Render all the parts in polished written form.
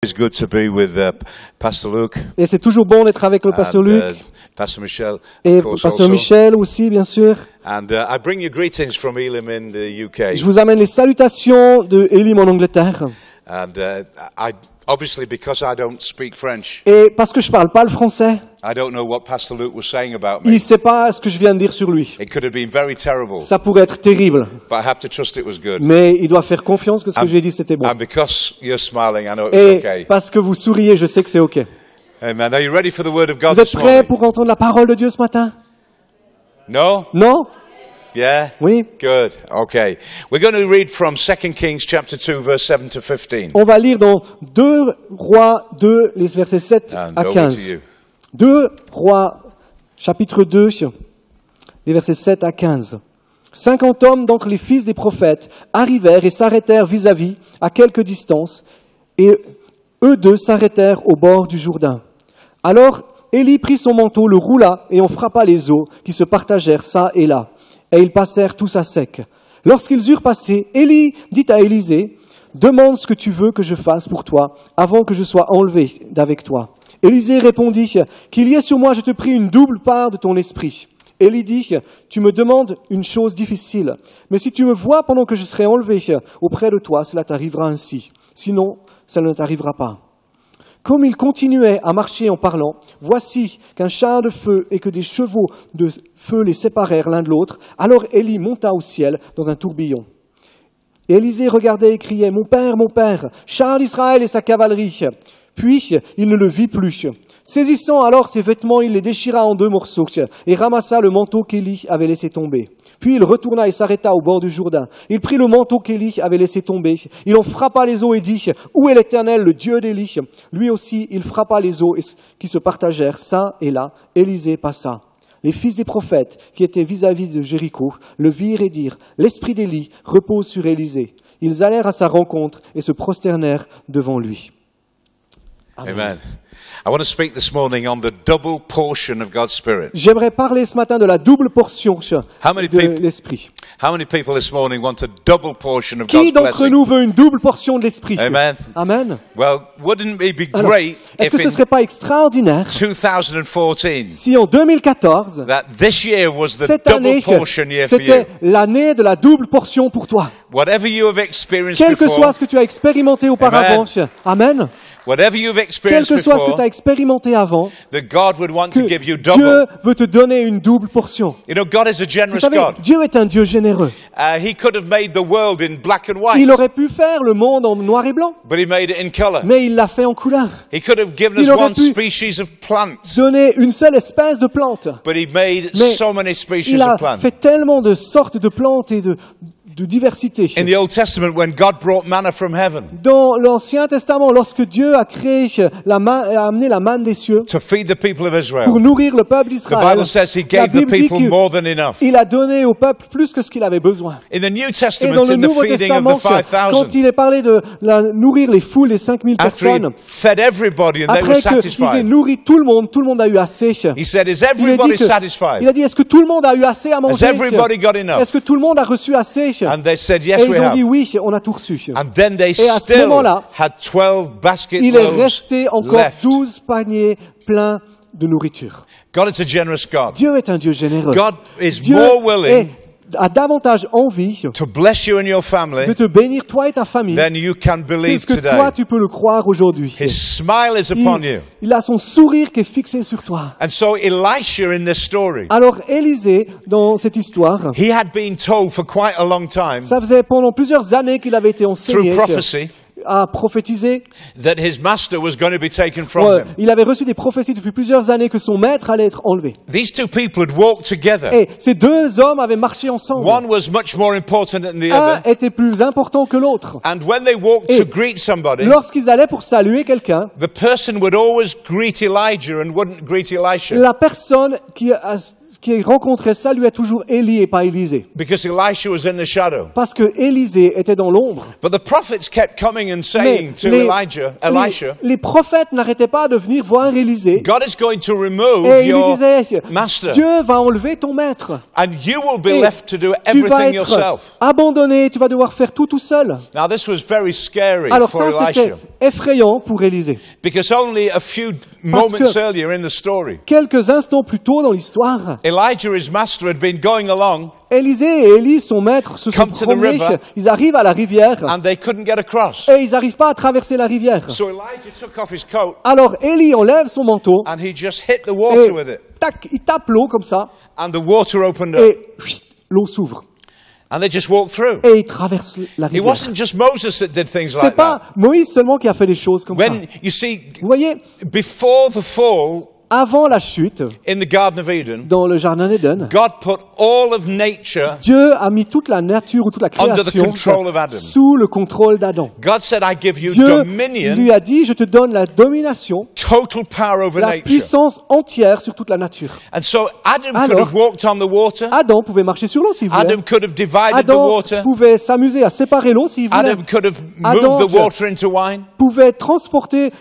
It's good to be with Pastor Luke. Et c'est toujours bon d'être avec le pasteur Luc Pastor Michelle, et of course, pasteur also. Michel aussi, bien sûr. And I bring you greetings from Elim in the UK. Je vous amène les salutations de Elim en Angleterre. And I obviously, because I don't speak French, Et parce que je parle pas le français, I don't know what Pastor Luke was saying about il me. sait pas ce que je viens de dire sur lui. It could have been very terrible, Ça pourrait être terrible, but I have to trust it was good. mais il doit faire confiance que ce que j'ai dit c'était bon. And because you're smiling, I know it was Et okay. parce que vous souriez, je sais que c'est OK. Amen. Are you ready for the word of God Vous êtes this prêts morning? pour entendre la parole de Dieu ce matin? No? Non? Yeah? Oui? Good. Okay. We're going to read from 2 Kings chapter 2 verse 7 to 15. On va lire dans 2 Rois 2, les versets 7 And à over to 15. you. 2 Rois, chapitre 2, les versets 7 à 15. 50 hommes d'entre les fils des prophètes arrivèrent et s'arrêtèrent vis-à-vis, à quelque distance, et eux deux s'arrêtèrent au bord du Jourdain. Alors Élie prit son manteau, le roula, et on frappa les eaux, qui se partagèrent ça et là. Et ils passèrent tous à sec. Lorsqu'ils eurent passé, Élie dit à Élisée, « Demande ce que tu veux que je fasse pour toi, avant que je sois enlevé d'avec toi. » Élisée répondit, « Qu'il y ait sur moi, je te prie, une double part de ton esprit. » Élie dit, « Tu me demandes une chose difficile, mais si tu me vois pendant que je serai enlevé auprès de toi, cela t'arrivera ainsi. Sinon, ça ne t'arrivera pas. » Comme il continuait à marcher en parlant, voici qu'un char de feu et que des chevaux de feu les séparèrent l'un de l'autre. Alors Élie monta au ciel dans un tourbillon. Et Élisée regardait et criait, mon père, char d'Israël et sa cavalerie. » Puis il ne le vit plus. Saisissant alors ses vêtements, il les déchira en 2 morceaux et ramassa le manteau qu'Élie avait laissé tomber. Puis il retourna et s'arrêta au bord du Jourdain. Il prit le manteau qu'Élie avait laissé tomber. Il en frappa les eaux et dit, « Où est l'Éternel, le Dieu d'Élie ?» Lui aussi, il frappa les eaux qui se partagèrent ça et là. Élisée passa. Les fils des prophètes qui étaient vis-à-vis de Jéricho le virent et dirent, « L'esprit d'Élie repose sur Élisée. » Ils allèrent à sa rencontre et se prosternèrent devant lui. Amen. I want to speak this morning on the double portion of God's Spirit. J'aimerais parler ce matin de la double portion de l'Esprit. How many people this morning want a double portion of Qui God's d'entre blessing? nous veut une double portion de l'Esprit? Amen. Amen. Well, wouldn't it be Alors, great est-ce que if ce in serait pas extraordinaire 2014 si en 2014, that this year was the cette double année, portion year for you? c'était l'année de la double portion pour toi? Whatever you have experienced Quel que soit before, ce que tu as expérimenté auparavant, Amen. whatever you've Quel experienced que soit ce que tu before, as expérimenté avant, that God would want que to give you Dieu double. veut te donner une double portion. You know, God is a Vous generous savez, God. Dieu est un Dieu généreux. He could have made the world in black and white, Il aurait pu faire le monde en noir et blanc, but He made it in color. mais il l'a fait en couleur. He could have given Il us aurait one pu species of plant, Donner une seule espèce de plante. but He made Mais so many species il a of plant. fait tellement de sortes de plantes et de diversité. In the Old Testament, when God brought manna from heaven Dans l'Ancien Testament, lorsque Dieu a créé a amené la manne des cieux to feed the people of pour Israel, nourrir le peuple the d'Israël, Bible says He la gave the Bible dit people more than enough. qu'il a donné au peuple plus que ce qu'il avait besoin. In the New Et Testament, dans le in the Nouveau feeding Testament, of the quand 5,000, il est parlé de nourrir les foules, les 5000 after He personnes, fed everybody and they were après qu'il ait satisfied, nourri tout le monde a eu assez. He said, is Il a dit everybody satisfied? il a dit, est-ce que tout le monde a eu assez à Has manger? everybody got enough? Est-ce que tout le monde a reçu assez? And they said, Et yes, ils we ont dit have. oui, on a tout reçu. And then they Et à ce still moment-là, had 12 basket Il est loads resté encore left. 12 paniers pleins de nourriture. God is a generous God. Dieu est un Dieu généreux. God is Dieu more willing a davantage envie to bless you and your family de te bénir toi et ta famille than you can que believe ce que today. toi tu peux le croire aujourd'hui. His smile is upon you. Il a son sourire qui est fixé sur toi. And so Elisha in this story, Alors Élisée, dans cette histoire, he had been told for quite a long time ça faisait pendant plusieurs années qu'il avait été through enseigné prophecy à prophétiser. that his master was going to be taken from him. Il avait reçu des prophéties depuis plusieurs années que son maître allait être enlevé. These two people had walked together. Et ces 2 hommes avaient marché ensemble. One was much more important than the Un other. était plus important que l'autre. And when they walked Et to greet somebody, lorsqu'ils allaient pour saluer quelqu'un, the person would always greet Elijah and wouldn't greet Elisha. la personne qui rencontrait ça, lui a toujours Élie et pas Élisée. because Elisha was in the shadow. Parce que Élisée était dans l'ombre. But the prophets kept coming and Mais saying to Elisha, les prophètes n'arrêtaient pas de venir voir Élisée. God is going to remove Et il lui your disait, master, Dieu va enlever ton maître. and you will be Et left to do tu vas everything être yourself. abandonné, tu vas devoir faire tout seul. Now this was very scary Alors for ça, c'était Elisha, effrayant pour Élisée. because only a few moments earlier in the story, Quelques instants plus tôt dans l'histoire, Elijah, his master, had been going along Élisée et Élie, son maître, se sont Come to the promenés. river. Ils arrivent à la rivière and they couldn't get across. et ils n'arrivent pas à traverser la rivière. So Elijah took off his coat Alors Élie enlève son manteau and he just hit the water with et it. tac, il tape l'eau comme ça And the water opened up et l'eau s'ouvre and they just walked through. et il traverse la It rivière. wasn't just Moses that did things C'est like pas that. Moïse seulement qui a fait des choses comme ça. When you see, Vous voyez, before the fall avant la chute, in the Garden of Eden, dans le jardin d'Éden, God put all of nature. Dieu a mis toute la nature ou toute la Under the création control of Adam. sous le contrôle d'Adam. God said, I give you Dieu dominion, lui a dit, je te donne la domination, total power over la nature. puissance entière sur toute la nature. And so Adam could Alors, have walked on the water. Adam pouvait marcher sur l'eau s'il voulait. Adam could have divided the Adam water. pouvait s'amuser à séparer l'eau s'il voulait. Adam could have Adam moved the water into wine pouvait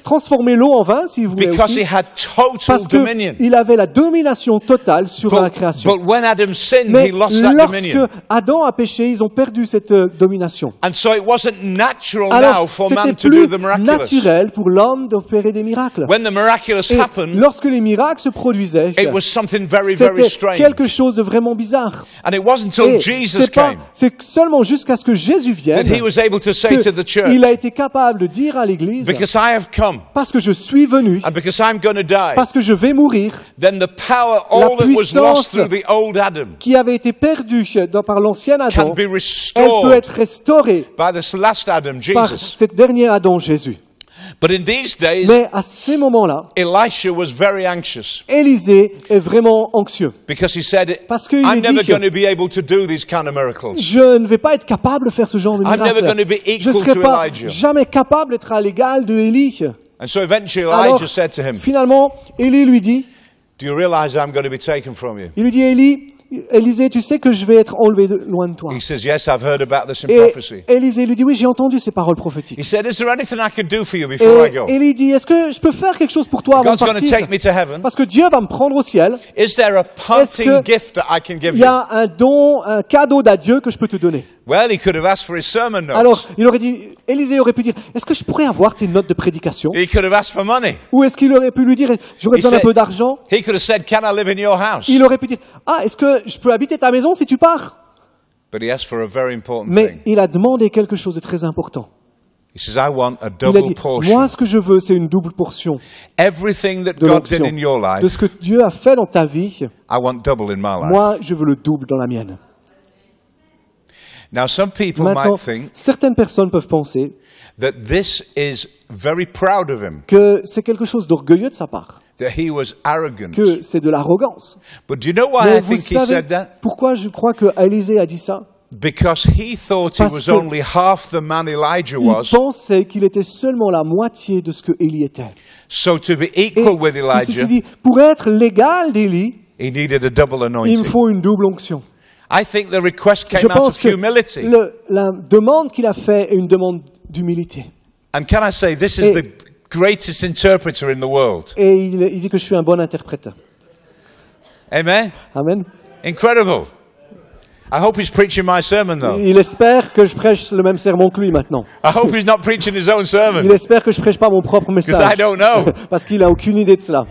transformer l'eau en vin s'il voulait because aussi. he had total Parce dominion. qu'il avait la domination totale sur la création. But when Adam sinned, Mais he lost that lorsque dominion. Adam a péché, ils ont perdu cette domination. And so it wasn't natural now Alors, for c'était man to plus do the miraculous. naturel pour l'homme d'opérer des miracles. When the miraculous Et happened, lorsque les miracles se produisaient, it was something very, very c'était strange. quelque chose de vraiment bizarre. And it wasn't until Et Jesus came c'est seulement jusqu'à ce que Jésus vienne that he was able to say to the church, qu'il a été capable de dire à l'Église, because I have come parce que je suis venu, and because I'm going to die, parce que je vais mourir, then the power, all that was puissance lost through the old Adam, qui avait été perdue par l'ancien can Adam, be elle peut restored être restaurée by this last Adam, par Jesus. cet dernier Adam, Jésus. But in these days, Mais à ces moments-là, Elisha was very anxious Élisée est vraiment anxieux. because he said, Parce qu'il I'm dit, never going to be able to do these kind of miracles. Je ne vais pas être capable de faire ce genre de I'm never miracle. going to be Je ne equal serai to pas Elijah. jamais capable d'être à l'égal de Élie. And so eventually Alors, Elijah said to him, finalement, Élie lui dit, do you realize I'm going to be taken from you? il lui dit, Élisée, tu sais que je vais être enlevé loin de toi. He says, yes, I've heard about this in Et prophecy. Élisée lui dit, oui, j'ai entendu ces paroles prophétiques. He said, is there anything I could do for you before I Et go? Élie dit, est-ce que je peux faire quelque chose pour toi avant God's de going to partir? take me to heaven. Parce que Dieu va me prendre au ciel. Is there a Est-ce parting que gift that I can give il y you? a un don, un cadeau d'adieu que je peux te donner. Well, he could have asked for his sermon notes. Alors, il aurait dit, Élisée aurait pu dire, est-ce que je pourrais avoir tes notes de prédication? He could have asked for money. Ou est-ce qu'il aurait pu lui dire, j'aurais He besoin d'un said- peu d'argent? He could have said, can I live in your house? Il aurait pu dire, ah, est-ce que je peux habiter ta maison si tu pars? But he asked for a very important Mais thing. il a demandé quelque chose de très important. He says, I want a Il a double dit, portion. moi, ce que je veux, c'est une double portion Everything that de God did l'onction. in your De life, ce que Dieu a fait dans ta vie, I want double in my life. moi, je veux le double dans la mienne. Now, some people Maintenant, might think certaines personnes peuvent penser that this is very proud of him, que c'est quelque chose d'orgueilleux de sa part, that he was arrogant. que c'est de l'arrogance. But do you know why Mais I vous think he savez said that? pourquoi je crois que Élisée a dit ça? Because he thought he Parce was que only half the man Elijah Il was. pensait qu'il était seulement la moitié de ce que Élie était. So to be Et equal with il s'est Elijah, dit, pour être l'égal d'Élie, he needed a double il me anointing. faut une double onction. I think the request Je came out pense of que humility. la demande qu'il a faite est une demande d'humilité. And can I say, this is Et- the greatest interpreter in the world. Et il dit que je suis un bon interprète. Amen? Amen. Incredible. I hope he's preaching my sermon though. Il espère que je prêche le même sermon que lui maintenant. I hope he's not preaching his own Il sermon. espère que je prêche pas mon propre Because I message. don't know. Parce qu'il a aucune idée de cela.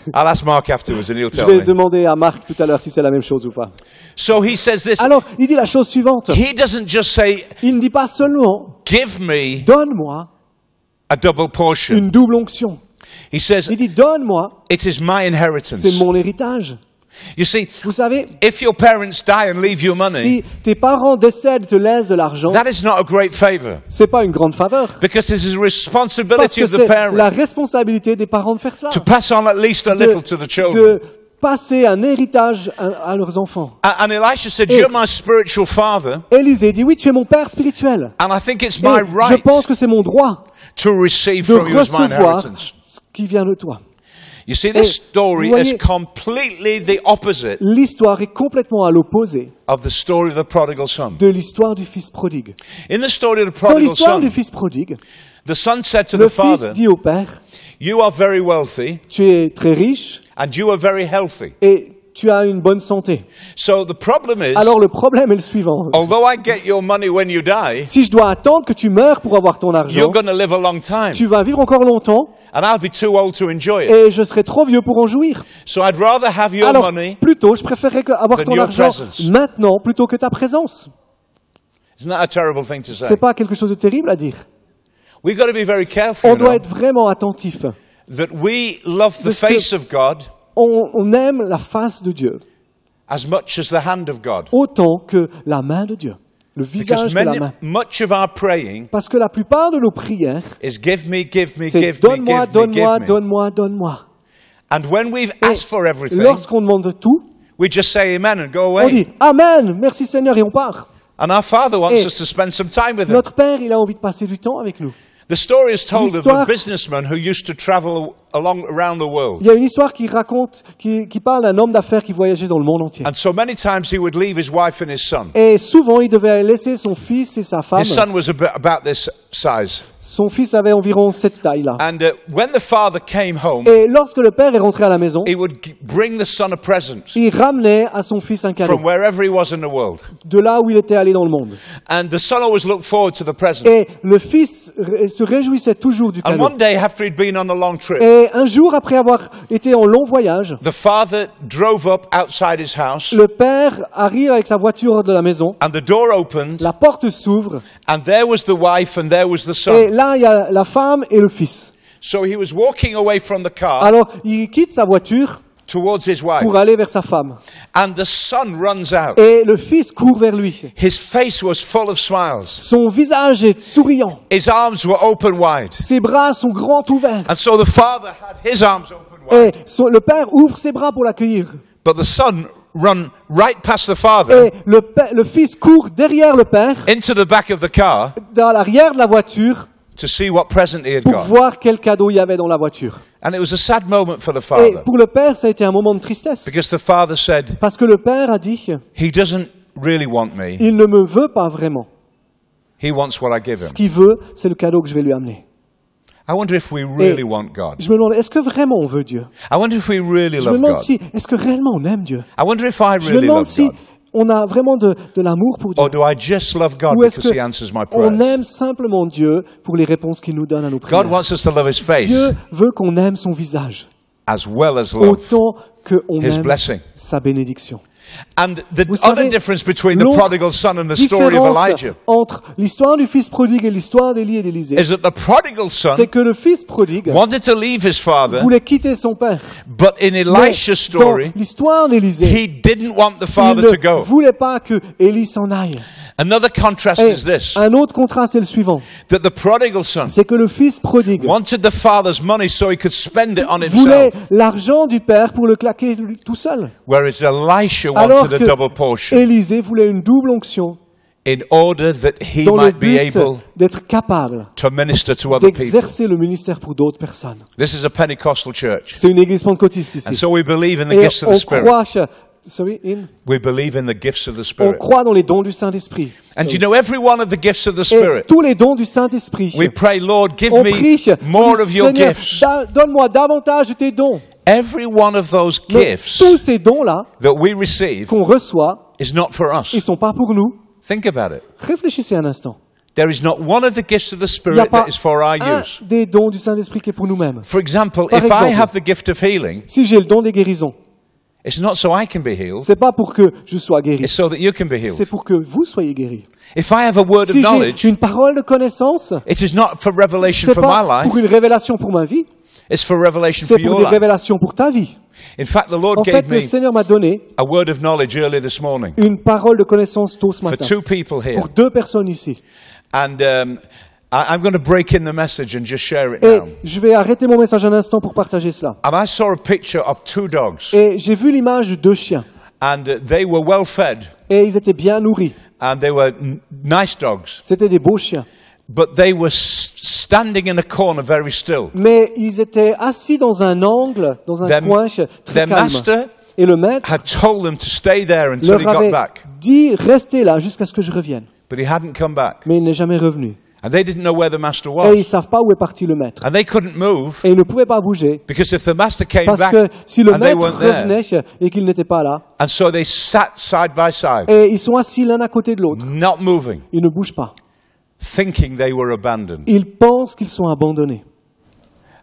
I'll ask Mark afterwards and he'll Je tell vais me. demander à Marc tout à l'heure si c'est la même chose ou pas. So he says this. Alors, il dit la chose suivante. He doesn't just say, Il ne dit pas seulement, give me donne-moi a double portion. une double onction. He says, Il dit, donne-moi, it is my c'est inheritance. mon héritage. You see, Vous savez, if your parents die and leave you money, si tes parents décèdent et te laissent de l'argent, that is not a great favor. c'est pas une grande faveur. Because this is a Parce responsibility que of the c'est la parent responsabilité des parents de faire cela. to pass on at least a little to the children. De passer un héritage à leurs enfants. And Elisha said, Et- you're my spiritual father, Élisée dit, oui, tu es mon père spirituel. and I think it's Et my je pense right que c'est mon droit to receive de from you as my recevoir inheritance. ce qui vient de toi. You see, Et this story vous is voyez, completely the opposite l'histoire est complètement à l'opposé of the story of the prodigal son. de l'histoire du fils prodigue. In the story of the Dans prodigal l'histoire du son, fils prodigue, the son said to le the fils father, dit au père, "You are very wealthy tu es très riche and you are very healthy." et tu as une bonne santé. So the problem is, Alors le problème est le suivant. although I get your money when you die, Si je dois attendre que tu meurs pour avoir ton argent, you're going to live a long time tu vas vivre encore longtemps and I'll be too old to enjoy it. et je serai trop vieux pour en jouir. So I'd rather have your Alors money. plutôt, je préférerais avoir than ton your argent presence. maintenant plutôt que ta présence. Isn't that a terrible thing to say? C'est pas quelque chose de terrible à dire. We've got to be very careful, On you know, doit être vraiment attentif. that we love the Parce que- face of God On aime la face de Dieu as much as the hand of God. autant que la main de Dieu, le visage Because de la main. much of our praying Parce que la plupart de nos prières, is give me, give me, c'est give me, donne-moi, give me, donne-moi, give me. donne-moi, donne-moi. And when we've Et asked for everything, lorsqu'on demande tout, we just say amen and go on away. dit Amen, merci Seigneur et on part. And our Father wants Et us to spend some time with Him. Notre Père, il a envie de passer du temps avec nous. The story is told of a L'histoire- businessman who used to travel around the world. Il y a une histoire qui raconte, qui parle d'un homme d'affaires qui voyageait dans le monde entier. And so many times he would leave his wife and his son. Et souvent, il devait laisser son fils et sa femme. His son was about this size. Son fils avait environ cette taille-là. And when the father came home, Et lorsque le père est rentré à la maison, he would bring the son a present il ramenait à son fils un cadeau from wherever he was in the world. de là où il était allé dans le monde. And the son always looked forward to the present. Et le fils se réjouissait toujours du And cadeau. one day, after he'd been on a long trip, Et un jour, après avoir été en long voyage, the father drove up outside his house, le père arrive avec sa voiture de la maison, and the door opened, la porte s'ouvre, and there was the wife, and there was the et son. là, il y a la femme et le fils. So he was walking away from the car Alors, il quitte sa voiture towards his wife, pour aller vers sa femme. and the son runs out. Et le fils court vers lui. His face was full of smiles. Son visage est souriant. His arms were open wide. Ses bras sont grands ouverts. And so the father had his arms open Et wide. le père ouvre ses bras pour l'accueillir. But the son run right past the father Et le fils court derrière le père, into the back of the car dans l'arrière de la voiture, to see what present he had pour got. voir quel cadeau il y avait dans la voiture. And it was a sad moment for the Et father, pour le père, ça a été un moment de tristesse. because the father said, Parce que le père a dit, he doesn't really want me. il ne me veut pas vraiment. He wants what I give Ce him. qu'il veut, c'est le cadeau que je vais lui amener. I wonder if we really want God. Je me demande, est-ce que vraiment on veut Dieu? I wonder if we really Je me love demande God. si, est-ce que réellement on aime Dieu? I wonder if I Je me really demande love si God. on a vraiment de l'amour pour Dieu. Or do I just love God Ou est-ce because he answers my qu'on prayers? aime simplement Dieu pour les réponses qu'il nous donne à nos God prières? wants us to love his face Dieu veut qu'on aime son visage as well as love autant qu'on his aime blessing. sa bénédiction. And the Vous other savez, difference between the l'autre prodigal son and the story of différence Elijah entre l'histoire du fils prodigue et l'histoire d'Élie et d'Élisée, is that the prodigal c'est son que le fils prodigue wanted to leave his father, voulait quitter son père. but in Mais Elisha's dans story, l'histoire d'Élisée, he didn't want the il father to ne go. voulait pas que Élie s'en aille. Another contrast Et is this, un autre contraste est le suivant, that the prodigal son c'est que le fils prodigue wanted the father's money so he could spend it on voulait himself, l'argent du père pour le claquer lui tout seul, whereas Elisha alors wanted a double que portion Élisée voulait une double onction in order that he dans le might be but able d'être capable to minister to other people. d'exercer le ministère pour d'autres personnes. This is a Pentecostal church. C'est une église pentecôtiste And ici. so we believe in the Et gifts of on the Spirit. croit, We believe in the gifts of the on Spirit. croit dans les dons du Saint-Esprit. And you know, every one of the gifts of the Et Spirit, tous les dons du Saint-Esprit, we pray, Lord, give on me prie, more on dit, of your Seigneur, gifts. donne-moi davantage de tes dons. Every one of those Mais gifts tous ces dons-là that we receive qu'on reçoit, is not for ils ne us. sont pas pour nous. Think about it. Réfléchissez un instant. There is not one of the gifts of the Il n'y a Spirit pas that is for our un use. des dons du Saint-Esprit qui est pour nous-mêmes. For example, Par if I exemple, have the gift of healing, Si j'ai le don des guérisons, it's not so I can be healed, c'est pas pour que je sois guéri, it's so that you can be healed. c'est pour que vous soyez guéris. If I have a word of Si knowledge, j'ai une parole de connaissance, it is not for revelation c'est for my pas life, pour une révélation pour ma vie, it's for revelation c'est for pour your des life. révélations pour ta vie. In fact, the Lord En gave fait, le me Seigneur m'a donné a word of knowledge early this morning une parole de connaissance tôt ce for matin two people here. pour deux personnes ici. And I'm going to break in the message and just share it Et now. je vais arrêter mon message un instant pour partager cela. And I saw a picture of two dogs, Et j'ai vu l'image de deux chiens. and they were well fed, Et ils étaient bien nourris. and they were nice dogs. C'était des beaux chiens. But they were standing in a corner very still. Mais ils étaient assis dans un angle, dans un coin très Their calme. master Et le maître had told them to stay there until he leur got avait back. dit, restez là jusqu'à ce que je revienne. But he hadn't come back. Mais il n'est jamais revenu. And they didn't know where the master Et ils ne was. savent pas où est parti le maître. And they couldn't move Et ils ne pouvaient pas bouger. because if the master came Parce back que si le and they maître weren't there, revenait et qu'il n'était pas là, and so they sat side by side, et ils sont assis l'un à côté de l'autre, not moving, ils ne bougent pas. thinking they were abandoned. Ils pensent qu'ils sont abandonnés.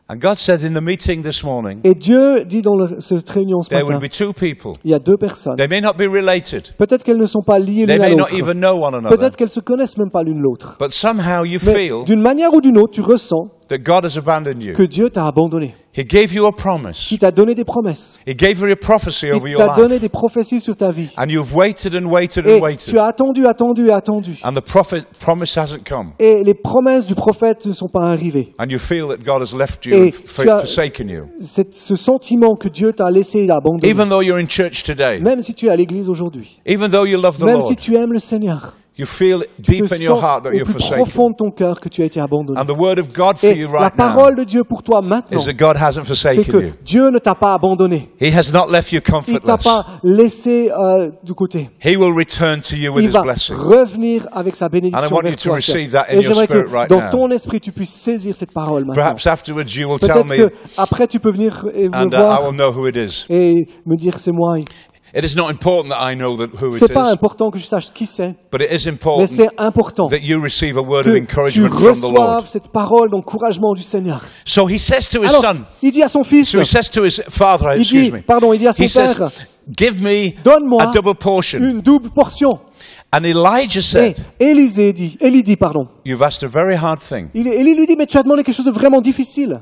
And God said in the meeting this morning, Et Dieu dit dans cette réunion ce there will matin, be two people. il y a deux personnes. They may not be related. Peut-être qu'elles ne sont pas liées They l'une à may not l'autre. even know one another. Peut-être qu'elles se connaissent même pas l'une l'autre. But somehow you Mais feel d'une manière ou d'une autre, tu ressens that God has abandoned you. que Dieu t'a abandonné, He gave you a promise. qu'il t'a donné des promesses, He gave you a prophecy over qu'il your t'a donné life. des prophéties sur ta vie. And you've waited and waited Et and waited. tu as attendu, attendu et attendu. And the promise hasn't come. Et les promesses du prophète ne sont pas arrivées. And you feel that God has left you Et and tu as- forsaken you. Ce sentiment que Dieu t'a laissé abandonné, Even though you're in church today, même si tu es à l'église aujourd'hui, even though you love the même si Lord, tu aimes le Seigneur, you feel tu deep te in your sens heart that au you're plus forsaken. profond de ton cœur que tu as été abandonné. And the word of God for Et you la right now parole de Dieu pour toi maintenant, is that God hasn't c'est forsaken que you. Dieu ne t'a pas abandonné. He has not left you Il t'a comfortless. pas laissé de côté. He will return to you with Il his va blessing. revenir avec sa And I bénédiction want you vers to toi. receive that in Et your j'aimerais spirit que right dans now. ton esprit, tu puisses saisir cette parole maintenant. Perhaps afterwards you will tell Peut-être me que après tu peux venir et me and I voir will know who it is. et me dire c'est moi. It is not important that I know who it C'est pas is, important que je sache qui c'est, but it is mais important c'est important that you receive a word of que tu encouragement from the Lord. reçoives cette parole d'encouragement du Seigneur. So he says to his Alors, son, il dit à son fils, so he says to his father, il excuse dit, me, il dit à son he says, père, give me donne-moi a double portion. une double portion. And Elijah Et said, Élie dit, you've asked a very hard thing, Élie lui dit, mais tu as demandé quelque chose de vraiment difficile.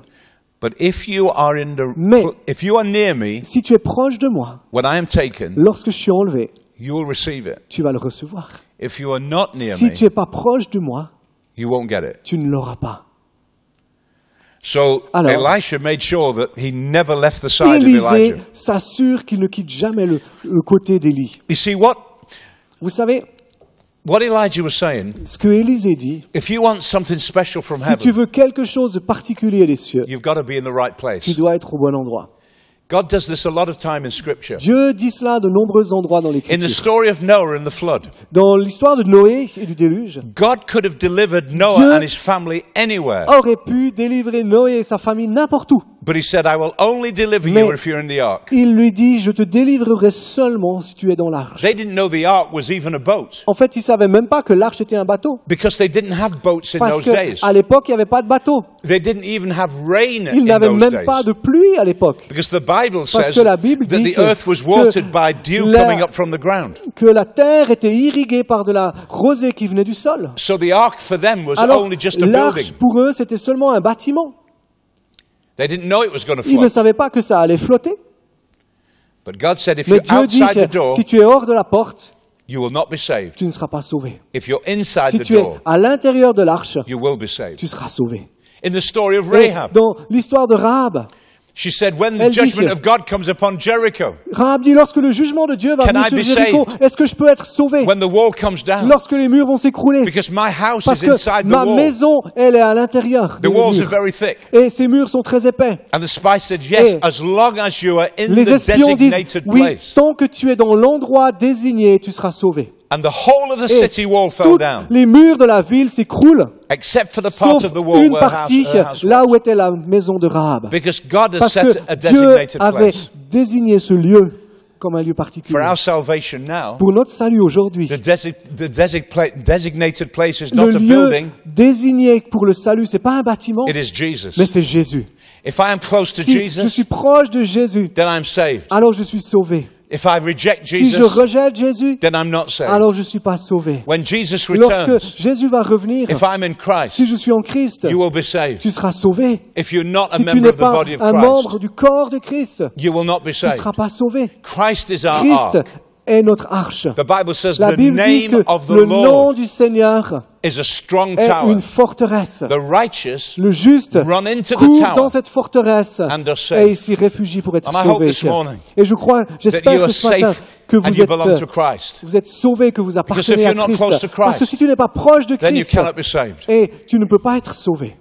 but if you are Mais- if you are near me Si tu es proche de moi, when I am taken, lorsque je suis enlevé, you will receive it. tu vas le recevoir. If you are not near Si me, tu n'es pas proche de moi, you won't get it. tu ne l'auras pas. So Alors- Elisha made sure that he never left the side of Élisée Elijah. s'assure qu'il ne quitte jamais le côté d'Élie. You see, what Vous savez, Elijah was saying, ce que Élisée dit, if you want something special from si tu heaven, veux quelque chose de particulier des cieux, you've got to be in the right tu place. dois être au bon endroit. God does this a lot of time in Scripture. Dieu dit cela à de nombreux endroits dans In the l'Écriture. story of Noah and the flood, Dans l'histoire de Noé et du déluge, God could have delivered Noah Dieu and his family anywhere. aurait pu délivrer Noé et sa famille n'importe où. But he said, I will only deliver Mais- you if you're in the ark. Il lui dit, je te délivrerai seulement si tu es dans l'arche. They didn't know the ark was even a boat En fait, ils ne savaient même pas que l'arche était un bateau. because they didn't have boats in Parce those days. qu'à l'époque, il n'y avait pas de bateau. They didn't even have rain Ils in n'avaient those même days. pas de pluie à l'époque. Because the Bible Parce says que la Bible that dit the earth was que watered by dew la- coming up from the ground. Que la terre était irriguée par de la rosée qui venait du sol. So the ark for them was Alors, only just a l'arche building. pour eux, c'était seulement un bâtiment. They didn't know it was going to Ils ne float. savaient pas que ça allait flotter. But God said, if Mais you're Dieu dit outside the que door, si tu es hors de la porte, you will not be saved. tu ne seras pas sauvé. If you're inside Si the tu es door, à l'intérieur de l'arche, you will be saved. tu seras sauvé. In the story of Et Rahab, dans l'histoire de Rahab, she said, when the Elle dit judgment que- of God comes upon Jericho, Rahab dit, lorsque le jugement de Dieu va Can venir I sur be Jéricho, saved? est-ce que je peux être sauvé when the wall comes down, lorsque les murs vont s'écrouler? because my house Parce is inside que the ma wall. maison, elle est à l'intérieur The des walls are murs. very thick. Et ces murs sont très épais. And the spy said, yes, Et as long as you are in Les the espions disent, designated oui, place. tant que tu es dans l'endroit désigné, tu seras sauvé. And the whole of the Et city wall fell tous down, les murs de la ville s'écroulent, except for the part sauf of the wall une where partie her house là où was. était la maison de Rahab. Because God has Parce set a que Dieu designated avait place. désigné ce lieu comme un lieu particulier. For our salvation now, Pour notre salut aujourd'hui, the designated place is le not a lieu building, désigné pour le salut, c'est pas un bâtiment, it is Jesus. mais c'est Jésus. If I am close to Si je Jesus, suis proche de Jésus, then I'm saved. alors je suis sauvé. If I reject Si je Jesus, rejette Jésus, then I'm not saved. alors je ne suis pas sauvé. When Jesus Lorsque returns, Jésus va revenir, if I'm in Christ, si je suis en Christ, you will be saved. tu seras sauvé. If you're not a Si tu member n'es of the pas body of un Christ, membre du corps de Christ, you will not be tu ne saved. seras pas sauvé. Christ is our Christ ark. est notre arche. The Bible says La the Bible dit name que of the le nom Lord du Seigneur is a strong est tower. une forteresse. The righteous Le juste run into the court tower dans cette forteresse and are et safe. il s'y réfugie pour être And I hope sauvé. this morning Et je crois, That you j'espère are que ce matin safe que and you belong to vous Christ. êtes sauvés, que vous if appartenez à you're not close Christ. to Christ, Parce que si tu n'es pas proche de Then you Christ, cannot be saved. et tu ne peux pas être sauvé.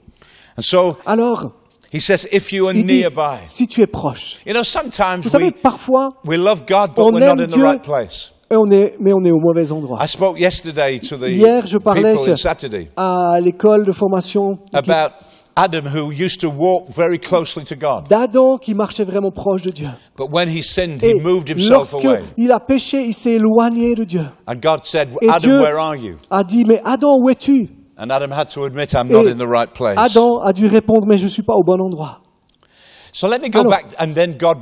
And so Alors, he says, if you are il dit, nearby. si tu es proche. You know, sometimes Vous savez, parfois, we love God, but on we're not aime in the Dieu, right place. mais on est au mauvais endroit. I spoke yesterday to the Hier, je parlais people in Saturday à l'école de formation about Adam, who used to walk very closely to God. d'Adam qui marchait vraiment proche de Dieu. But when he sinned, Et he moved himself away. lorsqu'il a péché, il s'est éloigné de Dieu. And God said, Et Adam, Dieu where are you? a dit, mais Adam, où es-tu? And Adam had to admit, I'm not Et in the right place. Adam a dû répondre, mais je ne suis pas au bon endroit. So let me go Alors- back, and then God,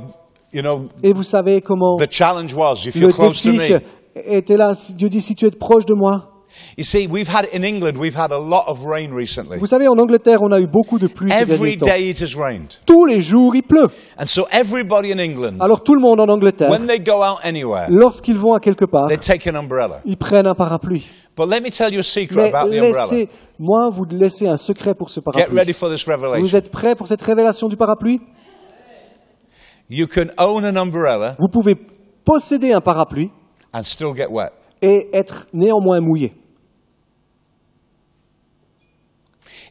you know, Et vous savez comment the challenge was, if le you're close to défi me. était là. Dieu dit, si tu es proche de moi. You see, in England, we've had a lot of rain recently. Vous savez, en Angleterre, on a eu beaucoup de pluie ces Every derniers temps. day it has rained. Tous les jours, il pleut. And so everybody in England, Alors tout le monde en Angleterre, when they go out anywhere, lorsqu'ils vont à quelque part, they take an umbrella. ils prennent un parapluie. But let me tell you a secret Mais about the umbrella. laissez-moi vous laisser un secret pour ce Get parapluie. ready for this Vous revelation. êtes prêts pour cette révélation du parapluie? You can own an umbrella Vous pouvez posséder un parapluie and still get wet. et être néanmoins mouillé.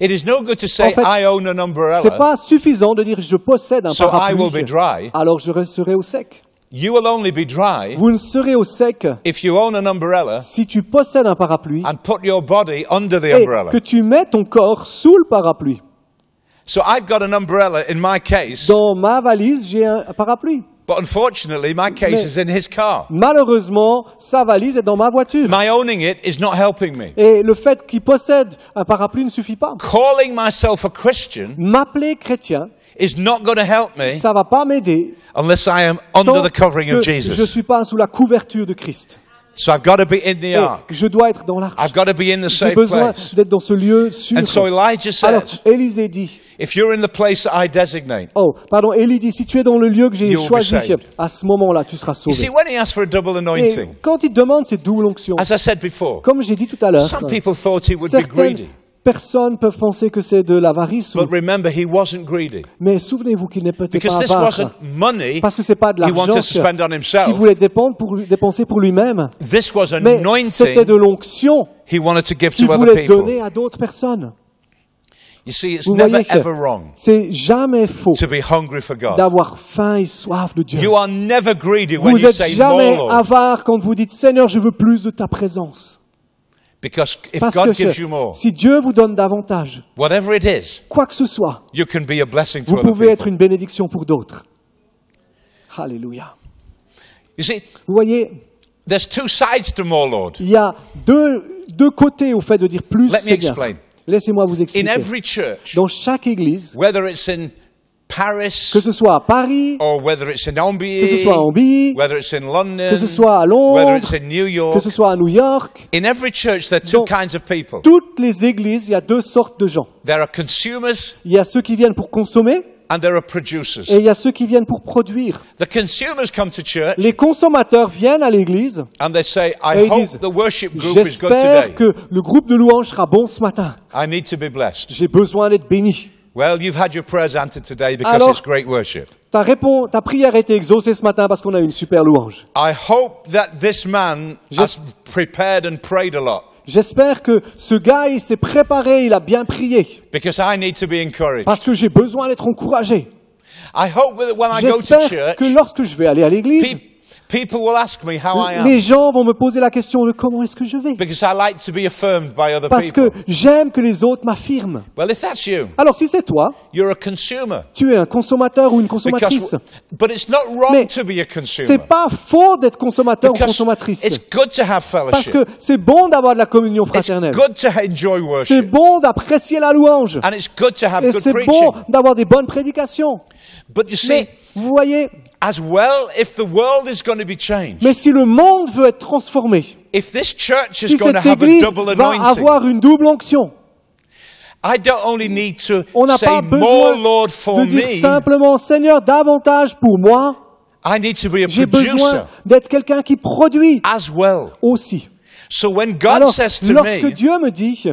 It is no good to say, En fait, I own an C'est umbrella, pas suffisant de dire je possède un so I will be parapluie, dry. alors je serai au sec. You will only be dry Vous ne serez au sec if you own an umbrella si tu possèdes un parapluie and put your body under the et umbrella. que tu mets ton corps sous le parapluie. So I've got an umbrella in my case, Dans ma valise, j'ai un parapluie. but unfortunately my case Mais- is in his car. Malheureusement, sa valise est dans ma voiture. My owning it is not helping me. Et le fait qu'il possède un parapluie ne suffit pas. Calling myself a Christian M'appeler chrétien, is not going to help me ça va pas m'aider unless I am under tant the covering of que je Jesus. suis pas sous la couverture de Christ. So I've got to be in the Et ark. je dois être dans l'arche. I've got to be in the J'ai safe besoin place. d'être dans ce lieu sûr. And so Elijah Alors, says, Élisée dit, if you're in the place that I designate, Élie dit, si tu es dans le lieu que j'ai You'll be choisi, saved. à ce moment-là, tu seras you see, sauvé. when he asked for a double Et anointing, quand il demande cette double onction, as I said before, comme j'ai dit tout à l'heure, some people thought he would be certaines greedy. personnes peuvent penser que c'est de l'avarice, But remember, he wasn't greedy. mais souvenez-vous qu'il n'est peut-être Because pas this avare. wasn't money Parce que c'est pas de he l'argent wanted to spend on qu'il himself. voulait dépenser pour lui-même, This was mais c'était de anointing l'onction he wanted to give qu'il to other voulait people. donner à d'autres personnes. You see, it's Vous never voyez ever que wrong c'est jamais faux to be hungry for God. d'avoir faim et soif de Dieu. You are never greedy when Vous you n'êtes say jamais more, Lord. avare quand vous dites Seigneur, je veux plus de ta présence. Because if Parce God que gives you more, si Dieu vous donne davantage, whatever it is, quoi que ce soit, you can be a blessing to vous other pouvez être people. une bénédiction pour d'autres. Alléluia. You see, Vous voyez, there's two sides to more, Lord. il y a deux côtés au fait de dire plus Let me Seigneur. explain. Laissez-moi vous In expliquer. every church, Dans chaque église, whether it's in Paris que ce soit à Paris, or whether it's in que ce Ambi, soit à Ambi, whether it's in London, que ce soit à whether Londres, it's in New York, que ce soit à New York, in every church there are two Dans kinds of people. toutes les églises, il y a deux sortes de gens. There are consumers Il y a ceux qui viennent pour consommer and there are producers. et il y a ceux qui viennent pour produire. The consumers come to church Les consommateurs viennent à l'église and they say, et I ils hope disent, the worship group is good j'espère today. que le groupe de louanges sera bon ce matin. I need to be blessed. J'ai besoin d'être béni. Well, you've had your prayers answered today because Alors- it's great worship. Ta prière a été exaucée ce matin parce qu'on a eu une super louange. I hope that this man has J'es- prepared and prayed a lot J'espère que ce gars, il s'est préparé, il a bien prié because I need to be encouraged. parce que j'ai besoin d'être encouragé. I hope that when I go to J'espère church, que lorsque je vais aller à l'église, people will ask me how I am les gens vont me poser la question de comment est-ce que je vais. because I like to be affirmed by other Parce people. que j'aime que les autres m'affirment. Well, if that's you, Alors si c'est toi, you're a consumer. tu es un consommateur ou une consommatrice. But it's not wrong Mais to be a consumer. c'est pas faux d'être consommateur ou Because consommatrice. it's good to have Parce fellowship. que c'est bon d'avoir de la communion It's fraternelle. good to enjoy C'est worship. bon d'apprécier la louange. And it's good to have Et good c'est preaching. bon d'avoir des bonnes prédications. But you see, Mais vous voyez, as well, if the world is going to be changed, mais si le monde veut être transformé, if this church is si going to cette have a église double va anointing, avoir une double onction, I don't only need to on n'a say pas more, besoin Lord, for de dire me, simplement Seigneur davantage pour moi, I need to be a J'ai besoin producer d'être quelqu'un qui produit as well. aussi. So when God Alors, says to lorsque me, Dieu me dit,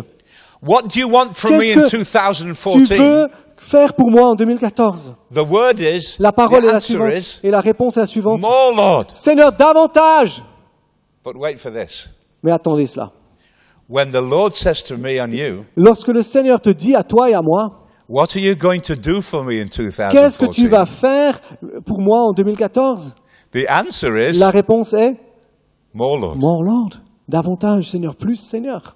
what do you want from me qu'est-ce in que tu 2014? veux faire pour moi en 2014? The word is, La parole est the la answer suivante is, et la réponse est la suivante. more Lord. Seigneur, davantage. But wait for this. Mais attendez cela. When the Lord says to me and you, Lorsque le Seigneur te dit à toi et à moi, what are you going to do for me in qu'est-ce que tu 2014? vas faire pour moi en 2014? The answer is, La réponse est, more Lord. mon Lord, davantage Seigneur, plus Seigneur.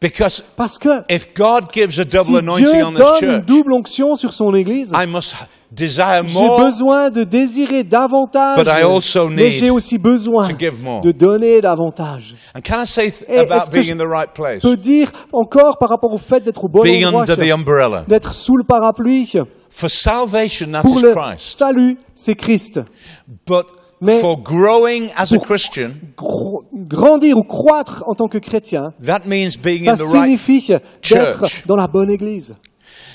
Because Parce que if God gives a si double anointing Dieu on this donne une church, double onction sur son Église, I must desire j'ai more besoin de désirer davantage, But I also mais need j'ai aussi besoin to give more. de donner davantage. And can I say Et about est-ce que being je in the right place? Je peux dire encore par rapport au fait d'être au bon Being endroit, under the umbrella. d'être sous le parapluie. For salvation, that Pour is le Christ. salut, c'est Christ. But Mais for growing as a pour- Christian, Grandir ou croître en tant que chrétien, that means being ça in the right. signifie church. d'être dans la bonne église.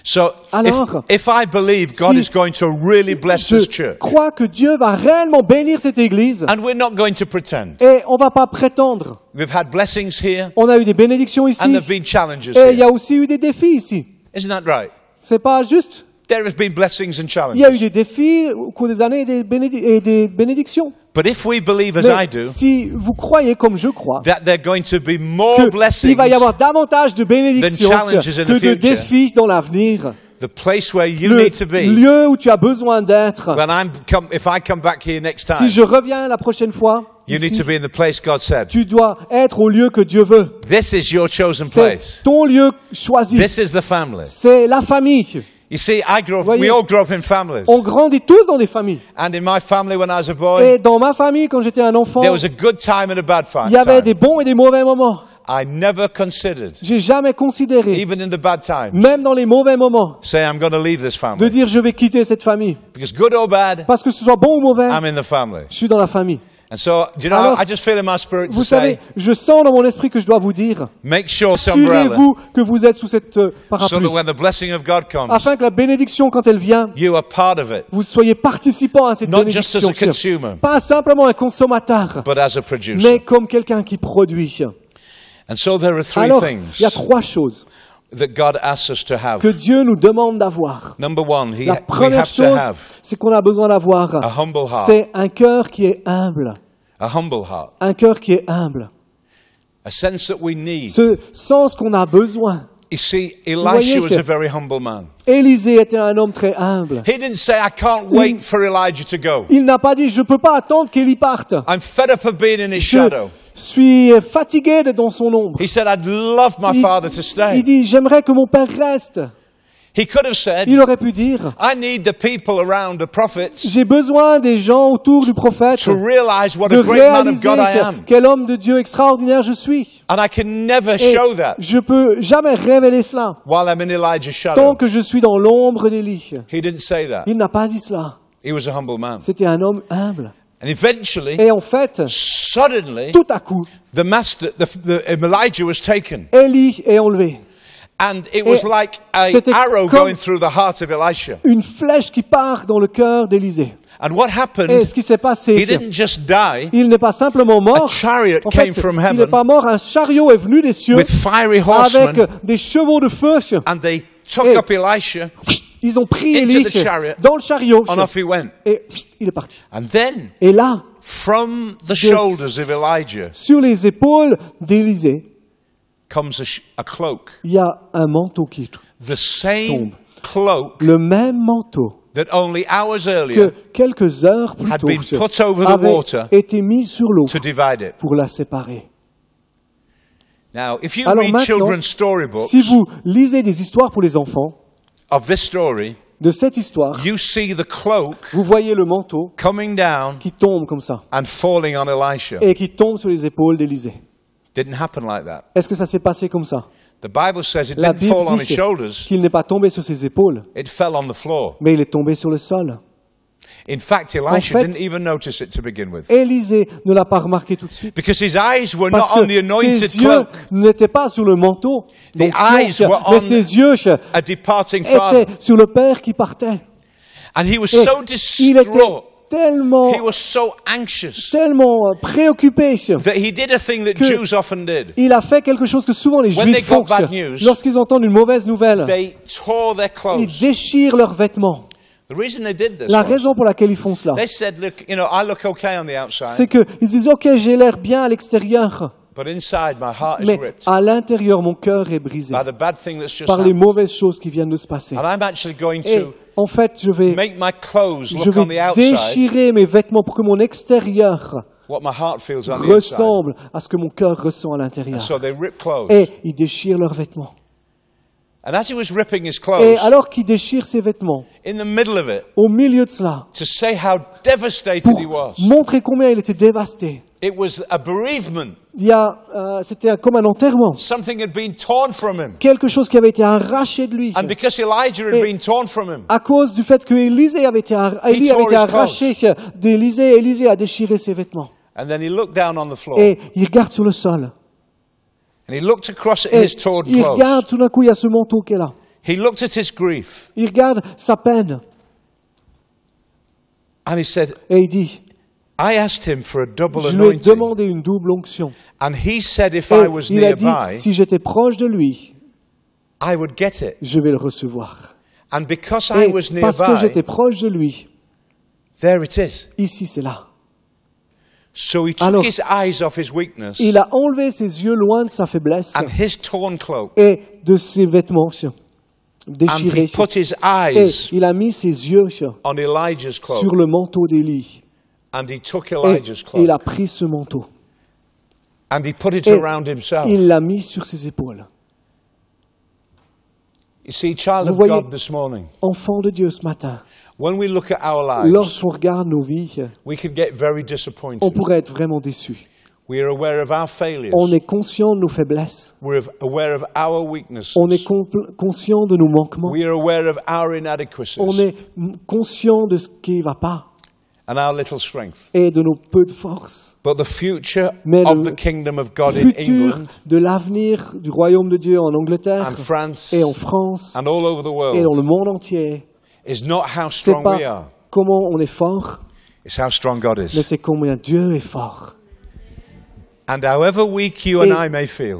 So Alors, if I believe God si is going to really bless this Je church, crois que Dieu va réellement bénir cette église and we're not going to pretend. et on va pas prétendre. We've had blessings here, On a eu des bénédictions ici and there have been challenges et il y here. a aussi eu des défis ici. Isn't that right? C'est pas juste. There have been blessings and Il y a eu challenges. des défis au cours des années et des bénédictions. But if we believe as I Mais do, si vous croyez comme je crois that there are going to be more qu'il blessings, va y avoir davantage de bénédictions than challenges in the que de future. défis dans l'avenir, the place where you le need to be, lieu où tu as besoin d'être, if I come back here next time, si je reviens la prochaine fois, you need ici, to be in the place God said. tu dois être au lieu que Dieu veut. This is your chosen C'est place. ton lieu choisi. This is the family. C'est la famille. You see, Voyez, we all grew up in families. On grandit tous dans des familles. And in my family when I was a boy, Et dans ma famille, quand j'étais un enfant, there was a good time and a bad il y avait time. des bons et des mauvais moments. I never considered, J'ai jamais considéré, even in the bad times, même dans les mauvais moments, say I'm going to leave this de family. dire je vais quitter cette famille. Because good or bad, Parce que ce soit bon ou mauvais, I'm in the family. je suis dans la famille. And so, do you know, Alors, I just feel in my spirit to Vous savez, say, je sens dans mon esprit que je dois vous dire, make sure this umbrella, assurez-vous que vous êtes sous cette so parapluie, that when the blessing of God comes, afin que la bénédiction, quand elle vient, you are part of it, vous soyez participant à cette not just as a bénédiction. consumer, Pas simplement un consommateur, but as a producer. mais comme quelqu'un qui produit. And so there are three Alors, things il y a trois choses that God asks us to have. que Dieu nous demande d'avoir. Number one, La we première have to chose, have c'est qu'on a besoin d'avoir, a humble heart, c'est un cœur qui est humble. a humble heart, Un cœur qui est humble. a sense that we need. Ce sens qu'on a besoin. You see, voyez Elisha was que- a very humble man. Élisée était un homme très humble. He didn't say, I can't wait for Elijah to go. Il n'a pas dit, je ne peux pas attendre qu'Élie parte. I'm fed up of being in his Je shadow. suis fatigué d'être dans son ombre. He said, I'd love my father to Il stay. dit, j'aimerais que mon père reste. He could have said, Il aurait pu dire, I need the people around the prophets j'ai besoin des gens autour du prophète to realize what de a great man of réaliser God I am. quel homme de Dieu extraordinaire je suis. And I can never Et show that je peux jamais révéler cela while I'm in Elijah's tant shadow. que je suis dans l'ombre d'Élie. He didn't say that. Il n'a pas dit cela. He was a humble man. C'était un homme humble. And eventually, Et en fait, suddenly, tout à coup, Elijah was taken. Élie est enlevé. And it was Et like an c'était arrow comme- going through the heart of Elisha. Une flèche qui part dans le cœur d'Élisée. And what Et happened, ce qui s'est passé, he didn't just die, il n'est pas simplement mort. a chariot En came fait, from il n'est heaven pas mort. Un chariot est venu des cieux with fiery avec horsemen, des chevaux de feu. and they took Et- up Elisha, Ils ont pris into Élie the chariot, dans le chariot and off he went. et il est parti. And then, Et là, from the shoulders of Elijah sur les épaules d'Élisée, comes a cloak. il y a un manteau qui The same tombe. cloak le même manteau that only hours que earlier quelques heures plus had tôt been put over the avait water été mis sur l'eau to divide it. pour la séparer. Now, if you Alors read maintenant, children's storybooks si vous lisez des histoires pour les enfants, of this story, de cette histoire, you see the cloak vous voyez le manteau coming down qui tombe comme ça and falling on Elisha. et qui tombe sur les épaules d'Élisée. Didn't happen like that. Est-ce que ça s'est passé comme ça? The Bible says it La didn't fall on Bible his dit shoulders, qu'il n'est pas tombé sur ses épaules, it fell on the floor. mais il est tombé sur le sol. In fact, Elisha fait, didn't even notice it to begin with. Élisée ne l'a pas remarqué tout de suite. Because his eyes were Parce not on the que anointed ses yeux cloak, n'étaient pas sur le manteau, The eyes were mais on ses yeux a departing father. étaient sur le Père qui partait. And he was Et so il était distraught tellement, He was so anxious préoccupé that he did a thing that que Jews often did. il a fait quelque chose que souvent les When Juifs they got font. bad news, Lorsqu'ils entendent une mauvaise nouvelle, They tore their ils clothes. déchirent leurs vêtements. The reason they did this La was, raison pour laquelle ils font cela, they said, look, I look okay on the c'est outside, qu'ils disent, ok, j'ai l'air bien à l'extérieur, but inside my heart is mais ripped à l'intérieur, mon cœur est brisé by the bad thing that's just par les happened. mauvaises choses qui viennent de se passer. And I'm actually going Et to en fait, je vais make my clothes look on the outside déchirer mes vêtements pour que mon extérieur what my heart feels on the inside. ressemble à ce que mon cœur ressent à l'intérieur. So they rip clothes. Et ils déchirent leurs vêtements. And as he was ripping his Et clothes, alors qu'il déchire ses vêtements, in the middle of it, au milieu de cela, to say how devastated pour he was, montrer combien il était dévasté, it was a bereavement. c'était comme un enterrement. Something had been torn from him. Quelque chose qui avait été arraché de lui. And because Elijah had Et been torn from him, à cause du fait que Élie avait été arraché d'Élisée, Élisée a déchiré ses vêtements. and then he looked down on the floor, Et il regarde sur le sol. and he looked across at Et his torn il regarde, clothes. tout d'un coup, il y a ce manteau qui est là. He looked at his grief, Il regarde sa peine. and he said, Et il dit, I asked him for a double je lui ai anointing. demandé une double onction. And he said if Et I was il a dit, nearby, si j'étais proche de lui, I would get it. je vais le recevoir. And because I Et was parce que j'étais nearby, proche de lui, there it is. ici c'est là. So he took Alors, his eyes off his weakness Il a enlevé ses yeux loin de sa faiblesse and his torn cloak, et de ses vêtements and déchirés. he put his Et eyes il a mis ses yeux on Elijah's sur cloak, le manteau d'Élie. and he took Et Elijah's il a cloak, pris ce manteau. and he put it Et around himself. il l'a mis sur ses épaules. You see, child Vous of voyez, God this morning, enfant de Dieu ce matin, when we look at our lives, lorsqu'on regarde nos vies, we can get very on disappointed. pourrait être vraiment déçu. We are aware of our failures. On est conscient de nos faiblesses. We're aware of our weaknesses. On est conscient de nos manquements. We are aware of our On inadequacies est conscient de ce qui ne va pas and our little strength. et de nos peu de force. But the future Mais of le the kingdom of God in Futur England de l'avenir du royaume de Dieu en Angleterre and France et en France and all over the et dans world le monde entier, is not how c'est strong we pas are. comment on est fort, It's how strong God mais is. c'est combien Dieu est fort. And however weak you and I may feel,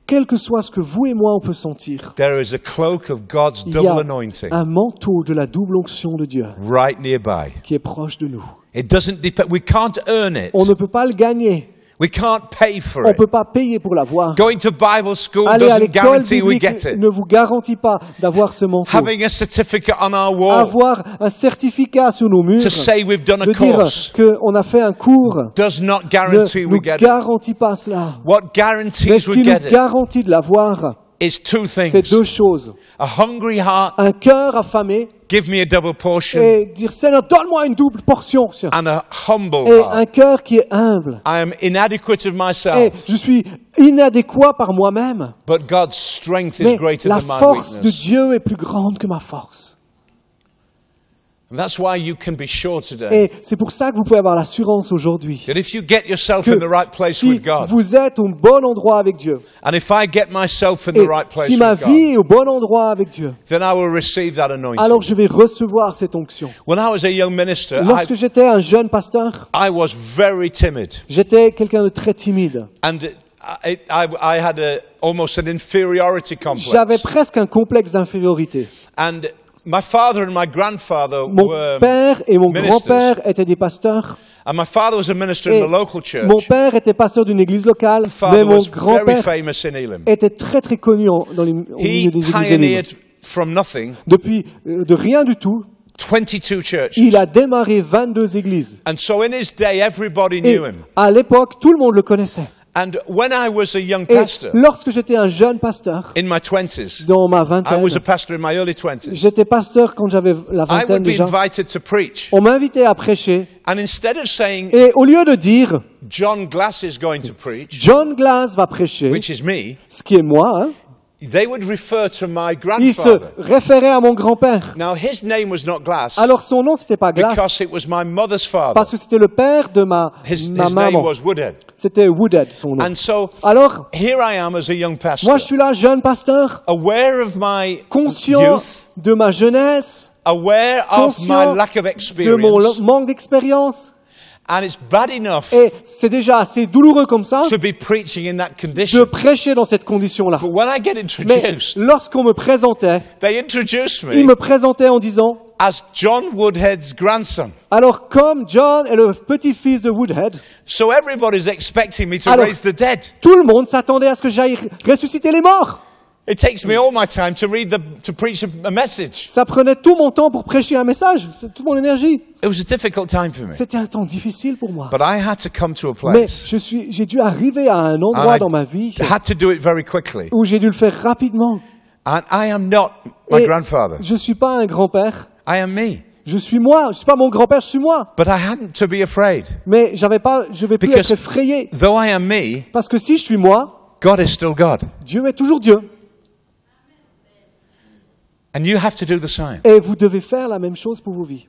Quel que soit ce que vous et moi on peut sentir, there is a cloak of God's il y double a anointing un manteau de la double onction de Dieu right nearby. qui est proche de nous. It doesn't depend. We can't earn it. On ne peut pas le gagner. We can't pay for On ne it. peut pas payer pour l'avoir. Going to Bible school Aller à doesn't l'école guarantee we biblique get it. ne vous garantit pas d'avoir ce manteau. Having a certificate on our wall Avoir un certificat sur nos murs, to say we've done a de dire course qu'on a fait un cours, does not ne guarantee nous we get it. garantit pas cela. What Mais guarantees ce we qui nous get it garantit de l'avoir, is two c'est things. deux choses. A hungry heart, Un cœur affamé give me a double portion, et dire Seigneur, donne-moi une double portion. and a humble Et heart. un cœur qui est humble. I am inadequate of Et myself, je suis inadéquat par moi-même. but God's strength is Mais greater la than my force de weakness. Dieu est plus grande que ma force. And that's why you can be sure today Et c'est pour ça que vous pouvez avoir l'assurance aujourd'hui that if you get yourself que in the right place si with God, vous êtes au bon endroit avec Dieu, and if I get myself in et the right place si ma with vie God, est au bon endroit avec Dieu, then I will receive that anointing. alors je vais recevoir cette onction. When I was a young minister, Lorsque j'étais un jeune pasteur, I was very timid, j'étais quelqu'un de très timide. and I had almost an inferiority J'avais complex. presque un complexe d'infériorité. And my father and my grandfather Mon were père et mon ministers. grand-père étaient des pasteurs. And my father was a minister Et in the local church. mon père était pasteur d'une église locale, My mais father mon was very grand-père famous in Elim. était très très connu au He milieu des églises pioneered élimes. from nothing Depuis de rien du tout, 22 churches. il a démarré 22 églises. And so in his day, everybody Et knew him. à l'époque, tout le monde le connaissait. And when I was a young Et pastor lorsque j'étais un jeune pasteur, in my 20s, dans ma I vingtaine, was a pastor in my early 20s. j'étais pasteur quand j'avais la I vingtaine would be déjà. invited to preach. On m'invitait à prêcher. And instead of saying, Et au lieu de dire, John Glass is going to preach, John Glass va prêcher, which is me, ce qui est moi, hein, they would refer to my Ils se grandfather. référaient à mon grand-père. Now, his name was not Glass Alors son nom, c'était pas Glass, because it was my mother's father. parce que c'était le père de ma His name maman. was Woodhead. C'était Woodhead, son nom. And so, Alors, here I am as a young pastor, moi, je suis là, jeune pasteur, aware of my conscient youth, de ma jeunesse, aware of my conscient lack of de mon experience, manque d'expérience. and it's bad enough Et c'est déjà assez douloureux comme ça to be preaching in that de condition. prêcher dans cette condition-là. But when I get Mais introduced, lorsqu'on me présentait, they introduce ils me me présentaient en disant, as John Woodhead's grandson. alors comme John est le petit-fils de Woodhead, So everybody's expecting me to Alors- raise the dead. tout le monde s'attendait à ce que j'aille ressusciter les morts. It takes me all my time to preach a message. Ça prenait tout mon temps pour prêcher un message, c'est toute mon énergie. It was a difficult time for me. C'était un temps difficile pour moi. But I had to come to a Mais place. j'ai dû arriver à un endroit And dans ma vie I had to do it very quickly. où j'ai dû le faire rapidement. And I am not my Et grandfather. je suis pas un grand-père, I am me. je suis moi. Je suis pas mon grand-père, je suis moi. But I hadn't to be afraid. Mais je vais plus Because- être effrayé. Though I am me, Parce que si je suis moi, God is still God. Dieu est toujours Dieu. And you have to do the same. Et vous devez faire la même chose pour vos vies.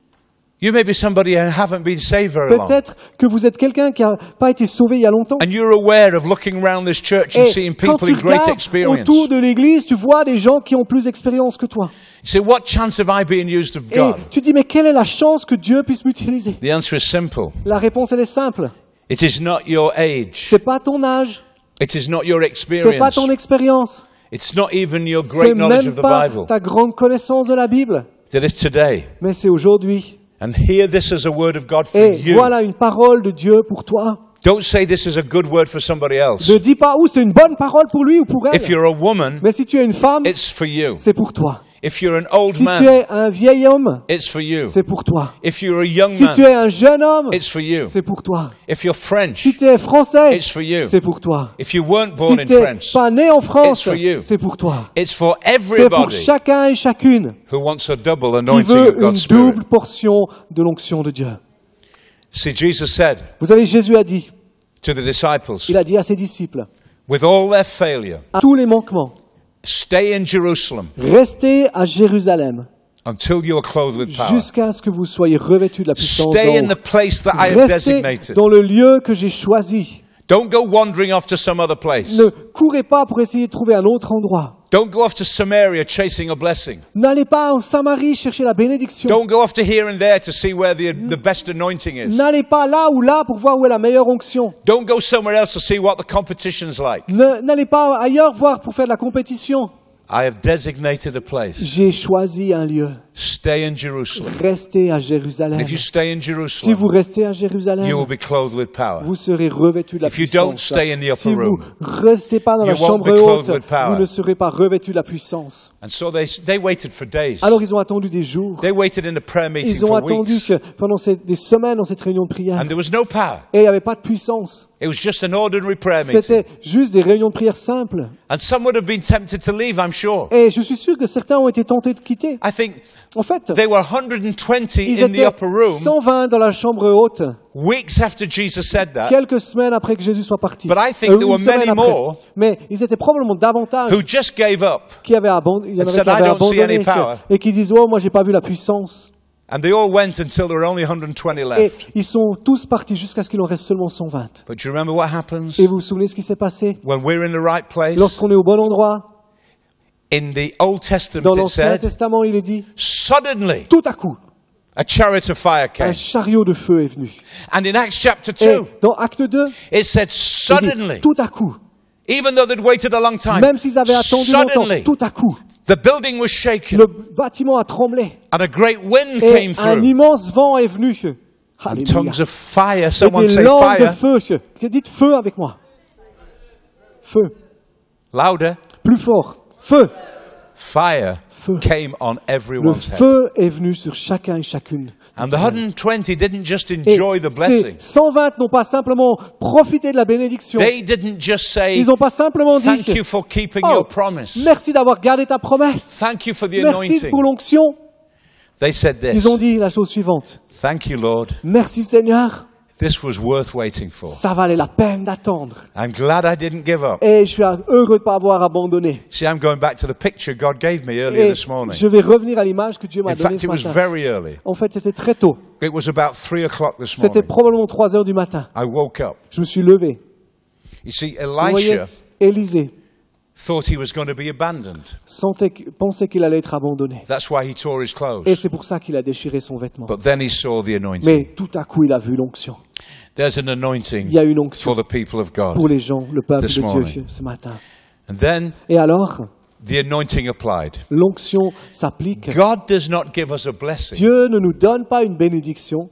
You may be somebody who haven't been saved very long. Peut-être que vous êtes quelqu'un qui n'a pas été sauvé il y a longtemps. And you're aware of looking around this church and Et seeing quand people tu in great regardes experience. autour de l'église, tu vois des gens qui ont plus d'expérience que toi. You say, what chance have I been used of Et God? tu dis, mais quelle est la chance que Dieu puisse m'utiliser? The answer is simple. La réponse, elle est simple. It is not your age. C'est pas ton âge, It is not your c'est pas experience. ton expérience, It's not even your c'est great knowledge même of the pas Bible. ta grande connaissance de la Bible, That is today. mais c'est aujourd'hui. And hear this as a word of God for Et you. voilà une parole de Dieu pour toi. Don't say this is a good word for somebody else. Ne dis pas, c'est une bonne parole pour lui ou pour If elle. you're a woman, Mais si tu es une femme, it's for you. c'est pour toi. If you're an old Si tu man, es un vieil homme, it's for you. c'est pour toi. If you're a young Si tu man, es un jeune homme, it's for you. c'est pour toi. If you're French, Si tu es français, it's for you. c'est pour toi. If you weren't Si born in tu n'es France, pas né en France, it's for you. c'est pour toi. it's for C'est pour everybody chacun et chacune who wants a double qui anointing veut of une God's Spirit. double portion de l'onction de Dieu. See, Jesus said Vous savez, Jésus a dit, to the disciples, il a dit à ses disciples, with all their failure, à tous les manquements, stay in Jerusalem restez à Jérusalem until you are clothed with power. jusqu'à ce que vous soyez revêtus de la puissance Stay in d'en the haut. place that I have Restez designated. dans le lieu que j'ai choisi. Don't go wandering off to some other place. Ne courez pas pour essayer de trouver un autre endroit. Don't go off to Samaria chasing a blessing. N'allez pas en Samarie chercher la bénédiction. Don't go off to here and there to see where the best anointing is. N'allez pas là ou là pour voir où est la meilleure onction. Don't go somewhere else to see what the competition's like. N'allez pas ailleurs voir pour faire de la compétition. I have designated a place. J'ai choisi un lieu. Stay in Jerusalem. Restez à Jérusalem. If you stay in Si vous Jerusalem, restez à Jérusalem, you will be clothed with power. vous serez revêtus de la If you don't puissance. stay in the upper Si vous room, ne restez pas dans la you won't chambre be clothed haute, with power. vous ne serez pas revêtus de la puissance. And so they waited for days. Alors ils ont attendu des jours. They waited in the prayer meeting Ils ont for attendu weeks. pendant des semaines dans cette réunion de prière. And there was no power. Et il n'y avait pas de puissance. It was just an ordinary prayer meeting. C'était juste des réunions de prière simples. And some would have been tempted to leave, I'm sure. Et je suis sûr que certains ont été tentés de quitter. I think En fait, they were 120 ils in the étaient upper room 120 dans la chambre haute, weeks after Jesus said that, quelques semaines après que Jésus soit parti. But I think there Une were semaine many après. more Mais ils étaient probablement davantage who just gave up. qui avaient abandonné, il y en and avait said, qui avaient "I don't see any abandonné power." et qui disent, oh, moi j'ai pas vu la puissance. And they all went until there were only 120 Et left. ils sont tous partis jusqu'à ce qu'il en reste seulement 120. But you remember what happens Et vous vous souvenez ce qui s'est passé? when we're in the right place? Lorsqu'on est au bon endroit, In the Old dans Testament it l'Ancien said, Testament, il est dit, suddenly tout à coup, a chariot of fire un came. chariot de feu est venu. And in Acts chapter Et 2, dans Acte 2, it said il dit, suddenly, tout à coup, even though they'd waited a long time, même s'ils avaient attendu longtemps, suddenly tout à coup, the building was shaken le bâtiment a tremblé and a great wind et came un through. immense vent est venu. And Alléluia. tongues of fire, Et someone des say langues de fire, feu. Dites feu avec moi. Feu. louder, Plus fort. Feu. fire Feu. came on Le everyone's head. feu est venu sur chacun et chacune. And the 120 didn't just Et enjoy the blessing. ces 120 n'ont pas simplement profité de la bénédiction. They didn't just say, Ils n'ont pas simplement dit, thank you for keeping oh, your promise. merci d'avoir gardé ta promesse. Thank you for the Merci anointing. pour l'onction. They said this, Ils ont dit la chose suivante. thank you, Lord. Merci Seigneur. This was worth waiting for. Ça valait la peine d'attendre. I'm glad I didn't give up. Et je suis heureux de ne pas avoir abandonné. See, I'm going back to the picture God gave me earlier Et this morning. je vais revenir à l'image que Dieu m'a In donnée fact, ce it was matin. very early. En fait, c'était très tôt. It was about 3 o'clock this C'était morning. probablement 3 heures du matin. I woke up. Je me suis levé. You see, Vous voyez, Elisha Élisée thought he was going to be abandoned. pensait qu'il allait être abandonné. That's why he tore his Et clothes. c'est pour ça qu'il a déchiré son vêtement. But then he saw the anointing. Mais tout à coup, il a vu l'onction. There's an anointing Il y a une onction for the people of God. pour les gens, le peuple This de Dieu morning. ce matin. And then Et alors, the anointing applied. l'onction s'applique. God does not give us a blessing Dieu ne nous donne pas une bénédiction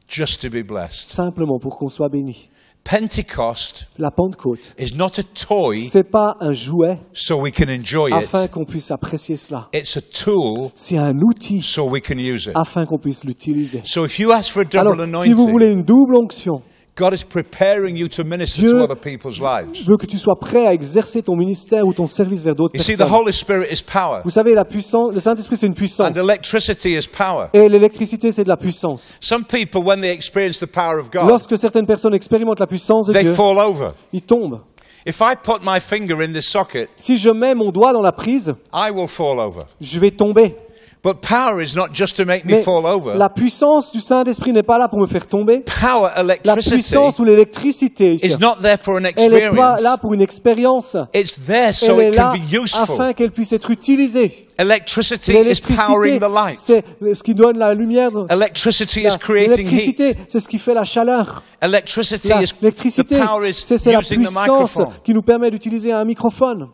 just to be blessed. simplement pour qu'on soit béni. Pentecost La Pentecôte, is not a toy c'est pas un jouet so we can enjoy afin it. qu'on puisse apprécier cela. It's a tool C'est un outil so we can use it. afin qu'on puisse l'utiliser. So if you ask for a Alors, double si vous anointing, voulez une double onction, God is preparing you to minister Dieu to other people's lives. veut que tu sois prêt à exercer ton ministère ou ton service vers d'autres You see, the personnes. Holy Spirit is power, Vous savez, la puissance, le Saint-Esprit, c'est une puissance. and electricity is power. Et l'électricité, c'est de la puissance. Some people, when they experience the power of God, Lorsque certaines personnes expérimentent la puissance de they Dieu, fall over. ils tombent. If I put my finger in this socket, Si je mets mon doigt dans la prise, I will fall over. je vais tomber. But power is not just to make me Mais fall over. la puissance du Saint-Esprit n'est pas là pour me faire tomber. Power, La electricity, puissance ou l'électricité, ici, is not there for an elle n'est pas experience. là pour une expérience. It's there so Elle est it là can be useful. afin qu'elle puisse être utilisée. Electricity is powering L'électricité, the light. c'est ce qui donne la lumière. Electricity is creating L'électricité, heat. c'est ce qui fait la chaleur. Electricity is the L'électricité, power is c'est la using the puissance microphone. qui nous permet d'utiliser un microphone.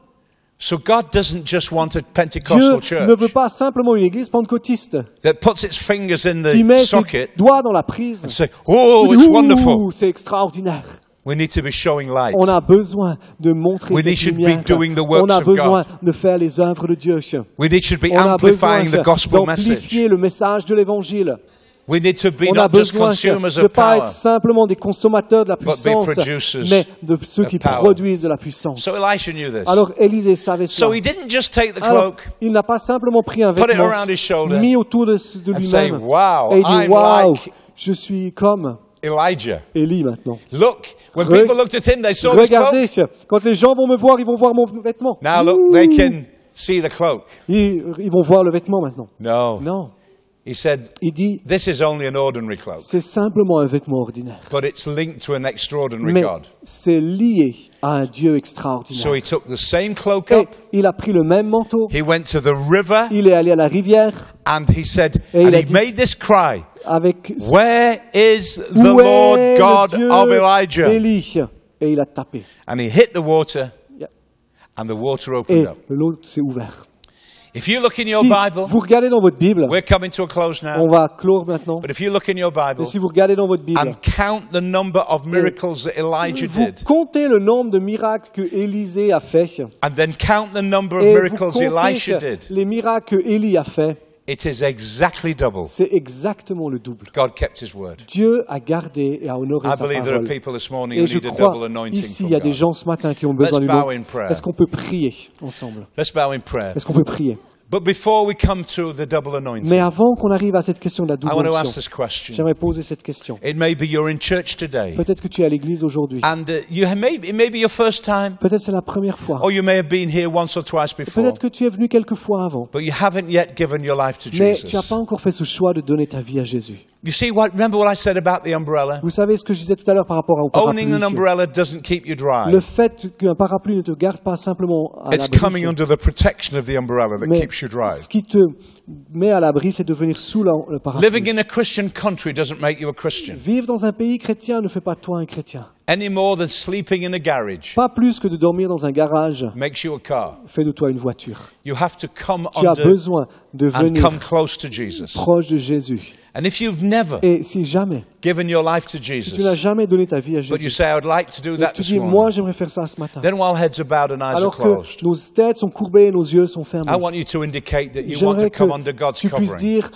So God doesn't just want a Dieu Pentecostal ne veut church pas simplement une église pentecôtiste that puts its fingers in qui met the ses socket doigts dans la prise. and say, "Oh, it's wonderful." C'est extraordinaire. We need to be showing light. On a besoin de montrer We cette should be lumière. doing the On works a of besoin God. de faire les œuvres de Dieu. We should be On a besoin amplifying the gospel message. d'amplifier le message de l'évangile. We need to be On a not just besoin consumers de ne of pas power. être simplement des consommateurs de la be puissance, producers mais de ceux of qui power. produisent de la puissance. So Elisha knew this. Alors Élisée savait So cela. he didn't just take the Alors, cloak il n'a pas simplement pris un Put it vêtement, around his shoulder mis autour de and say, lui-même, "Wow, et il dit, I'm waouh, like je suis comme Elijah. Élie maintenant. Look, when Re- people looked at him, they saw this Regardez, cloak. quand les gens vont me voir, ils vont voir mon vêtement. Now look, they can see the cloak. Ils vont voir le vêtement maintenant. No. Non, He said, il dit, this is only an ordinary cloak, c'est simplement un vêtement ordinaire. but it's linked to an extraordinary Mais God. c'est lié à un Dieu So extraordinaire. he took the same cloak Et up. il a pris le même manteau, He went to the river il est allé à la rivière and he said, Et il and a he dit- made this cry, avec "Where is the Où Lord est God le Dieu of Elijah?" d'Élie? Et il a tapé. And he hit the water Yeah. and the water Et opened up. l'eau s'est ouverte. If you look in your Si Bible, vous regardez dans votre Bible, we're coming to a close on now, va clore maintenant, but if you look in your Bible mais si vous regardez dans votre Bible, and count the number of miracles that Elijah vous did, comptez le nombre de miracles que Élisée a fait, and then count the number of et vous miracles Elisha comptez did, les miracles que Élie a fait, it is exactly double. c'est exactement le double. God kept his word. Dieu a gardé et a honoré I sa believe there are parole. people this morning who Et je need a crois, double anointing ici, from il y a des God. gens ce matin qui ont besoin Let's d'une bow autre. in prayer. Est-ce qu'on peut prier ensemble? Let's bow in prayer. Est-ce qu'on peut prier? But before we come to the double Mais anointing, avant qu'on arrive à cette question de la I want double to ask onction, this question. j'aimerais poser cette question. It may be you're in church today, Peut-être que tu es à l'église aujourd'hui. and it may be your first time, Peut-être c'est la première fois. or you may have been here once or twice before, Peut-être que tu es venu quelques fois avant. but you haven't yet given your life to Mais tu n'as Jesus. pas encore fait ce choix de donner ta vie à Jésus. You see, remember what I said about the umbrella? Vous savez ce que je disais tout à l'heure par rapport au parapluie. Owning an umbrella doesn't keep you dry. Le fait qu'un parapluie ne te garde pas simplement à It's coming l'abri, under the protection of the umbrella that mais keeps you dry. ce qui te met à l'abri, c'est de venir sous le parapluie. Living in a Christian country doesn't make you a Christian, Vivre dans un pays chrétien ne fait pas de toi un chrétien. any more than sleeping in a garage Pas plus que de dormir dans un garage makes you a car. fait de toi une voiture. You have to come Tu as under besoin de and venir come close to Jesus. proche de Jésus. And if you've never Et si jamais, given your life to si tu n'as Jesus, jamais donné ta vie à but you Jésus, say, I would like to do et that que tu this dis, moi morning, j'aimerais faire ça ce matin, then while heads are bowed and eyes are alors que closed, nos têtes sont courbées et nos yeux sont fermés, I want you to indicate that you want to j'aimerais come under que God's tu puisses covering. dire,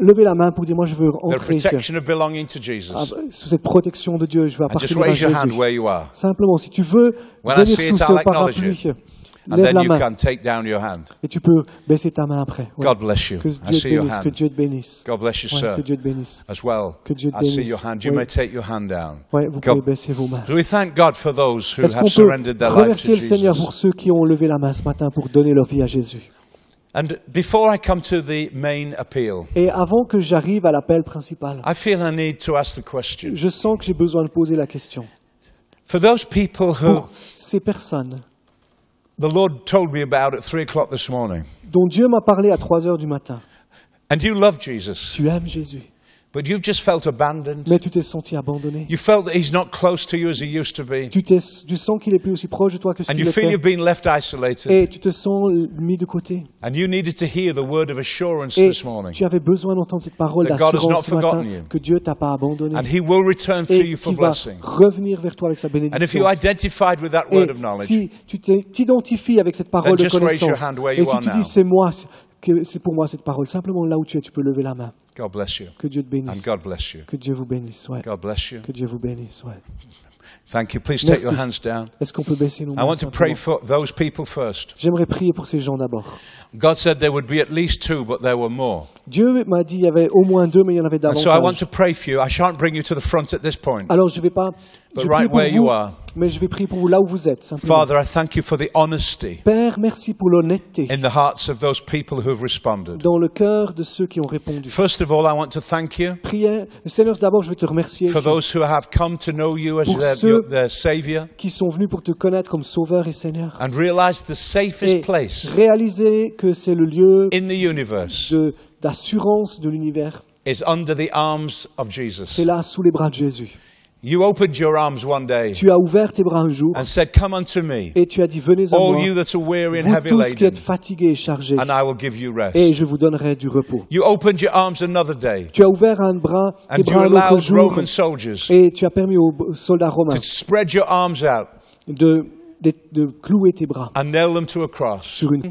lever la main pour dire, moi je veux The entrer protection of belonging to ah, Jesus. sous cette protection de Dieu, je veux And just appartenir à raise your hand Jésus. where you are. Simplement, si tu veux When I venir see sous it, ce I'll acknowledge parapluie, And Lève then la you main can take down your hand. et tu peux baisser ta main après. Ouais. God bless you. Que I Dieu see te your bénisse, que hand. Dieu te bénisse. God bless you, Ouais, sir, que Dieu te bénisse. as well. Que Dieu te I see bénisse. your hand. You Oui. may take your hand down. Ouais, vous God- pouvez baisser vos mains. So we thank God for those who Est-ce have qu'on surrendered peut their lives remercier to le Seigneur Jesus. pour ceux qui ont levé la main ce matin pour donner leur vie à Jésus? And before I come to the main appeal, Et avant que j'arrive à l'appel principal, I feel I need to ask the question. je sens que j'ai besoin de poser la question. For those people who Pour ces personnes the Lord told me about at 3 o'clock this morning, dont Dieu m'a parlé à 3 heures du matin, and you love Jesus, tu aimes Jésus, but you've just felt abandoned. mais tu t'es senti abandonné. You felt that He's not close to you as He used to be, Tu sens qu'il est plus aussi proche de toi que ce and qu'il you feel était. you've been left isolated, Et tu te sens mis de côté. and you needed to hear the word of assurance Et this morning, tu avais besoin d'entendre cette parole That God has d'assurance not ce matin, forgotten you. que Dieu t'a pas abandonné. and He will return to Et you for qui va blessing. revenir vers toi avec sa And if bénédiction. you identified with that Et word of knowledge, si tu t'identifies avec cette parole Then de just raise your connaissance, hand where et you si are tu now. dis c'est moi, que c'est pour moi cette parole, simplement là où tu es, tu peux lever la main. God bless you, Que Dieu te and bénisse. God bless you. Que Dieu vous bénisse, ouais. God bless you. Que Dieu vous bénisse, ouais. Thank you. Please take Merci. your hands down. Est-ce qu'on peut baisser nos I mains want to pray simplement? for those people first. J'aimerais prier pour ces gens d'abord. God said there would be at least 2, but there were more. Dieu m'a dit il y avait au moins 2, mais il y en avait And so I want davantage. to pray for you. I shan't bring you to the front at this point. Alors je vais pas, But je vais prier right pour where you vous, are. mais je vais prier pour vous là où vous êtes, simplement. Father, I thank you for the honesty Père, merci pour l'honnêteté in the hearts of those people who have responded. dans le cœur de ceux qui ont répondu. First of all, I want to thank you Prière, Seigneur, d'abord je vais te remercier for those who have come to know you as Pour their, ceux- their Savior qui sont venus pour te connaître comme Sauveur et Seigneur. and realize the Et safest place réaliser que c'est le lieu in the universe d'assurance de l'univers. is under the arms of Jesus. C'est là, sous les bras de Jésus. You opened your arms one day Tu as ouvert tes bras un jour and said, "Come unto me, et tu as dit, venez à all moi, you that are weary and vous heavy tous qui êtes laden, fatigués et chargés, and I will give you rest." et je vous donnerai du repos. You opened your arms another day Tu as ouvert un bras, tes and you bras un autre allowed jour, Roman soldiers et tu as permis aux soldats romains to spread your arms out de clouer tes bras and nail them to a cross, sur une,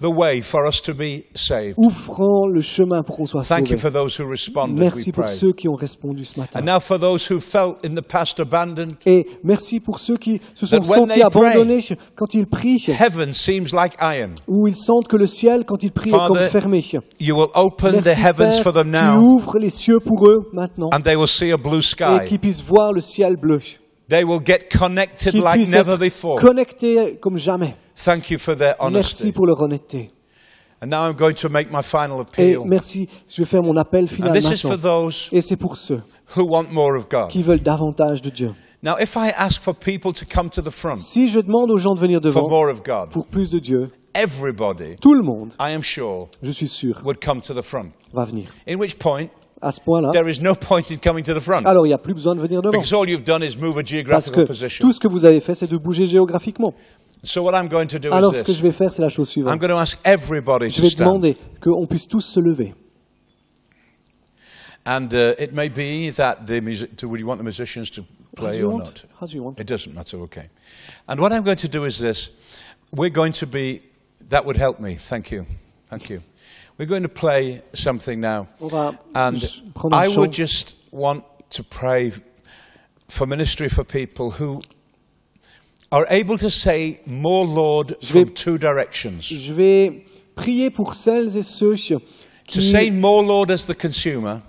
the way for us to be saved. ouvrant le chemin pour qu'on soit Thank you sauvés. for those who responded, Merci we pour pray. ceux qui ont répondu ce matin. And now for those who felt in the past abandoned, Et merci pour ceux qui se sont That when sentis they abandonnés quand ils prient, heaven seems like iron. où ils sentent que le ciel, quand ils prient, est comme Father, fermé. You will open Merci the heavens Père, for them tu now, ouvres les cieux pour eux maintenant, and they will see a blue et sky. qu'ils puissent voir le ciel bleu, They will get connected qu'ils like puissent never être before. connectés comme jamais. Thank you for their Merci honesty. pour leur honnêteté. And now I'm going to make my final Et appeal. merci, je vais faire mon appel And final this is for maintenant. those Et c'est pour ceux who want more of God. qui veulent davantage de Dieu. Now, if I ask for people to come to the front Si je demande aux gens de venir for devant more of God, pour plus de Dieu, everybody, tout le monde, I am sure, je suis sûr, would come to the front. va venir. In which point, À ce point-là, there is no point in coming to the front. alors il n'y a plus besoin de venir devant. Because all you've done is move a Parce geographical que position. tout ce que vous avez fait, c'est de bouger géographiquement. So what I'm going to do Alors is ce que je this. vais faire, c'est la chose I'm suivante. going to ask everybody Je to vais stand. demander qu'on puisse tous se lever. And it may be that would you want the musicians to play or not? As you want. It doesn't matter, okay. And what I'm going to do is this. We're going to be, that would help me, thank you, thank you. We're going to play something now. On va And prendre un I would chant. just want to pray for ministry for people who are able to say more Lord Je vais- from two directions. Je vais prier pour celles et ceux To qui, say more Lord as the consumer,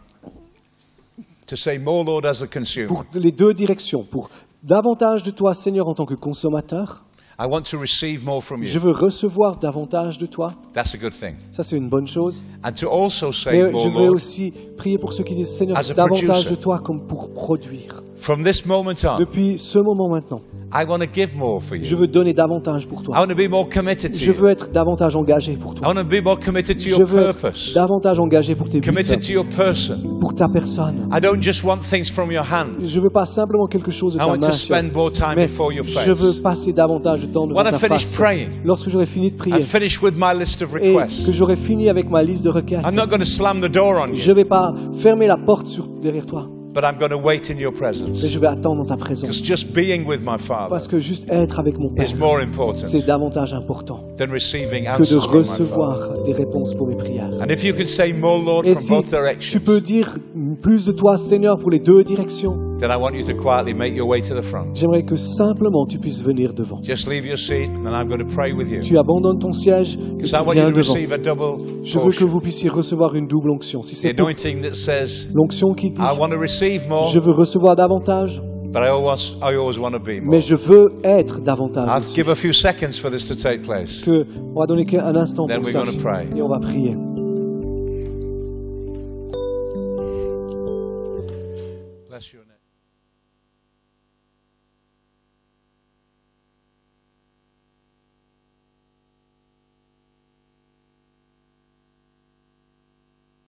to say more Lord as the consumer. pour les deux directions, pour davantage de toi, Seigneur, en tant que consommateur. I want to receive more from Je you. veux recevoir davantage de toi. That's a good thing. Ça, c'est une bonne chose. And to also say Mais more je veux Lord aussi prier pour ceux qui disent, Seigneur, As a davantage producer. de toi comme pour produire. from this moment on. Depuis ce moment maintenant, I want to give more for je you. veux donner davantage pour I toi. want to be more committed to Je veux you. être davantage engagé pour I toi. want to be more committed to Je your veux être purpose, davantage engagé pour tes buts, committed to your person. pour ta personne. I don't just want things from your hand. Je veux pas simplement quelque chose de I ta want main, to spend more time mais before your je veux face. passer davantage de temps devant When I ta finish face. praying, Lorsque j'aurai fini de prier I finish with my list of et requests. que j'aurai fini avec ma liste de requêtes, I'm not going to slam the door on je you, vais pas fermer la porte derrière toi, but I'm going to wait in your mais presence. je vais attendre dans ta Because présence. just being with my Father Parce que juste être avec mon Père, is more important c'est davantage important than receiving que de answers from my Father. recevoir des réponses pour mes prières. And if you can say more Lord Et from si both tu directions, peux dire plus de toi, Seigneur, pour les deux directions, then I want you to quietly make your way to the front. J'aimerais que simplement tu puisses venir devant. Just leave your seat and I'm going to pray with you. Tu abandonnes ton siège et Because tu I want viens you to devant. receive a double Je veux que portion. vous puissiez recevoir une double onction. Si The c'est pour anointing that says, l'onction qui dit I want to receive more, je veux recevoir davantage, but I always want to be more. mais je veux être davantage I'll aussi. give a few seconds for this to take place. On va donner un instant Then pour we're ça gonna pray. et on va prier. Bless your name.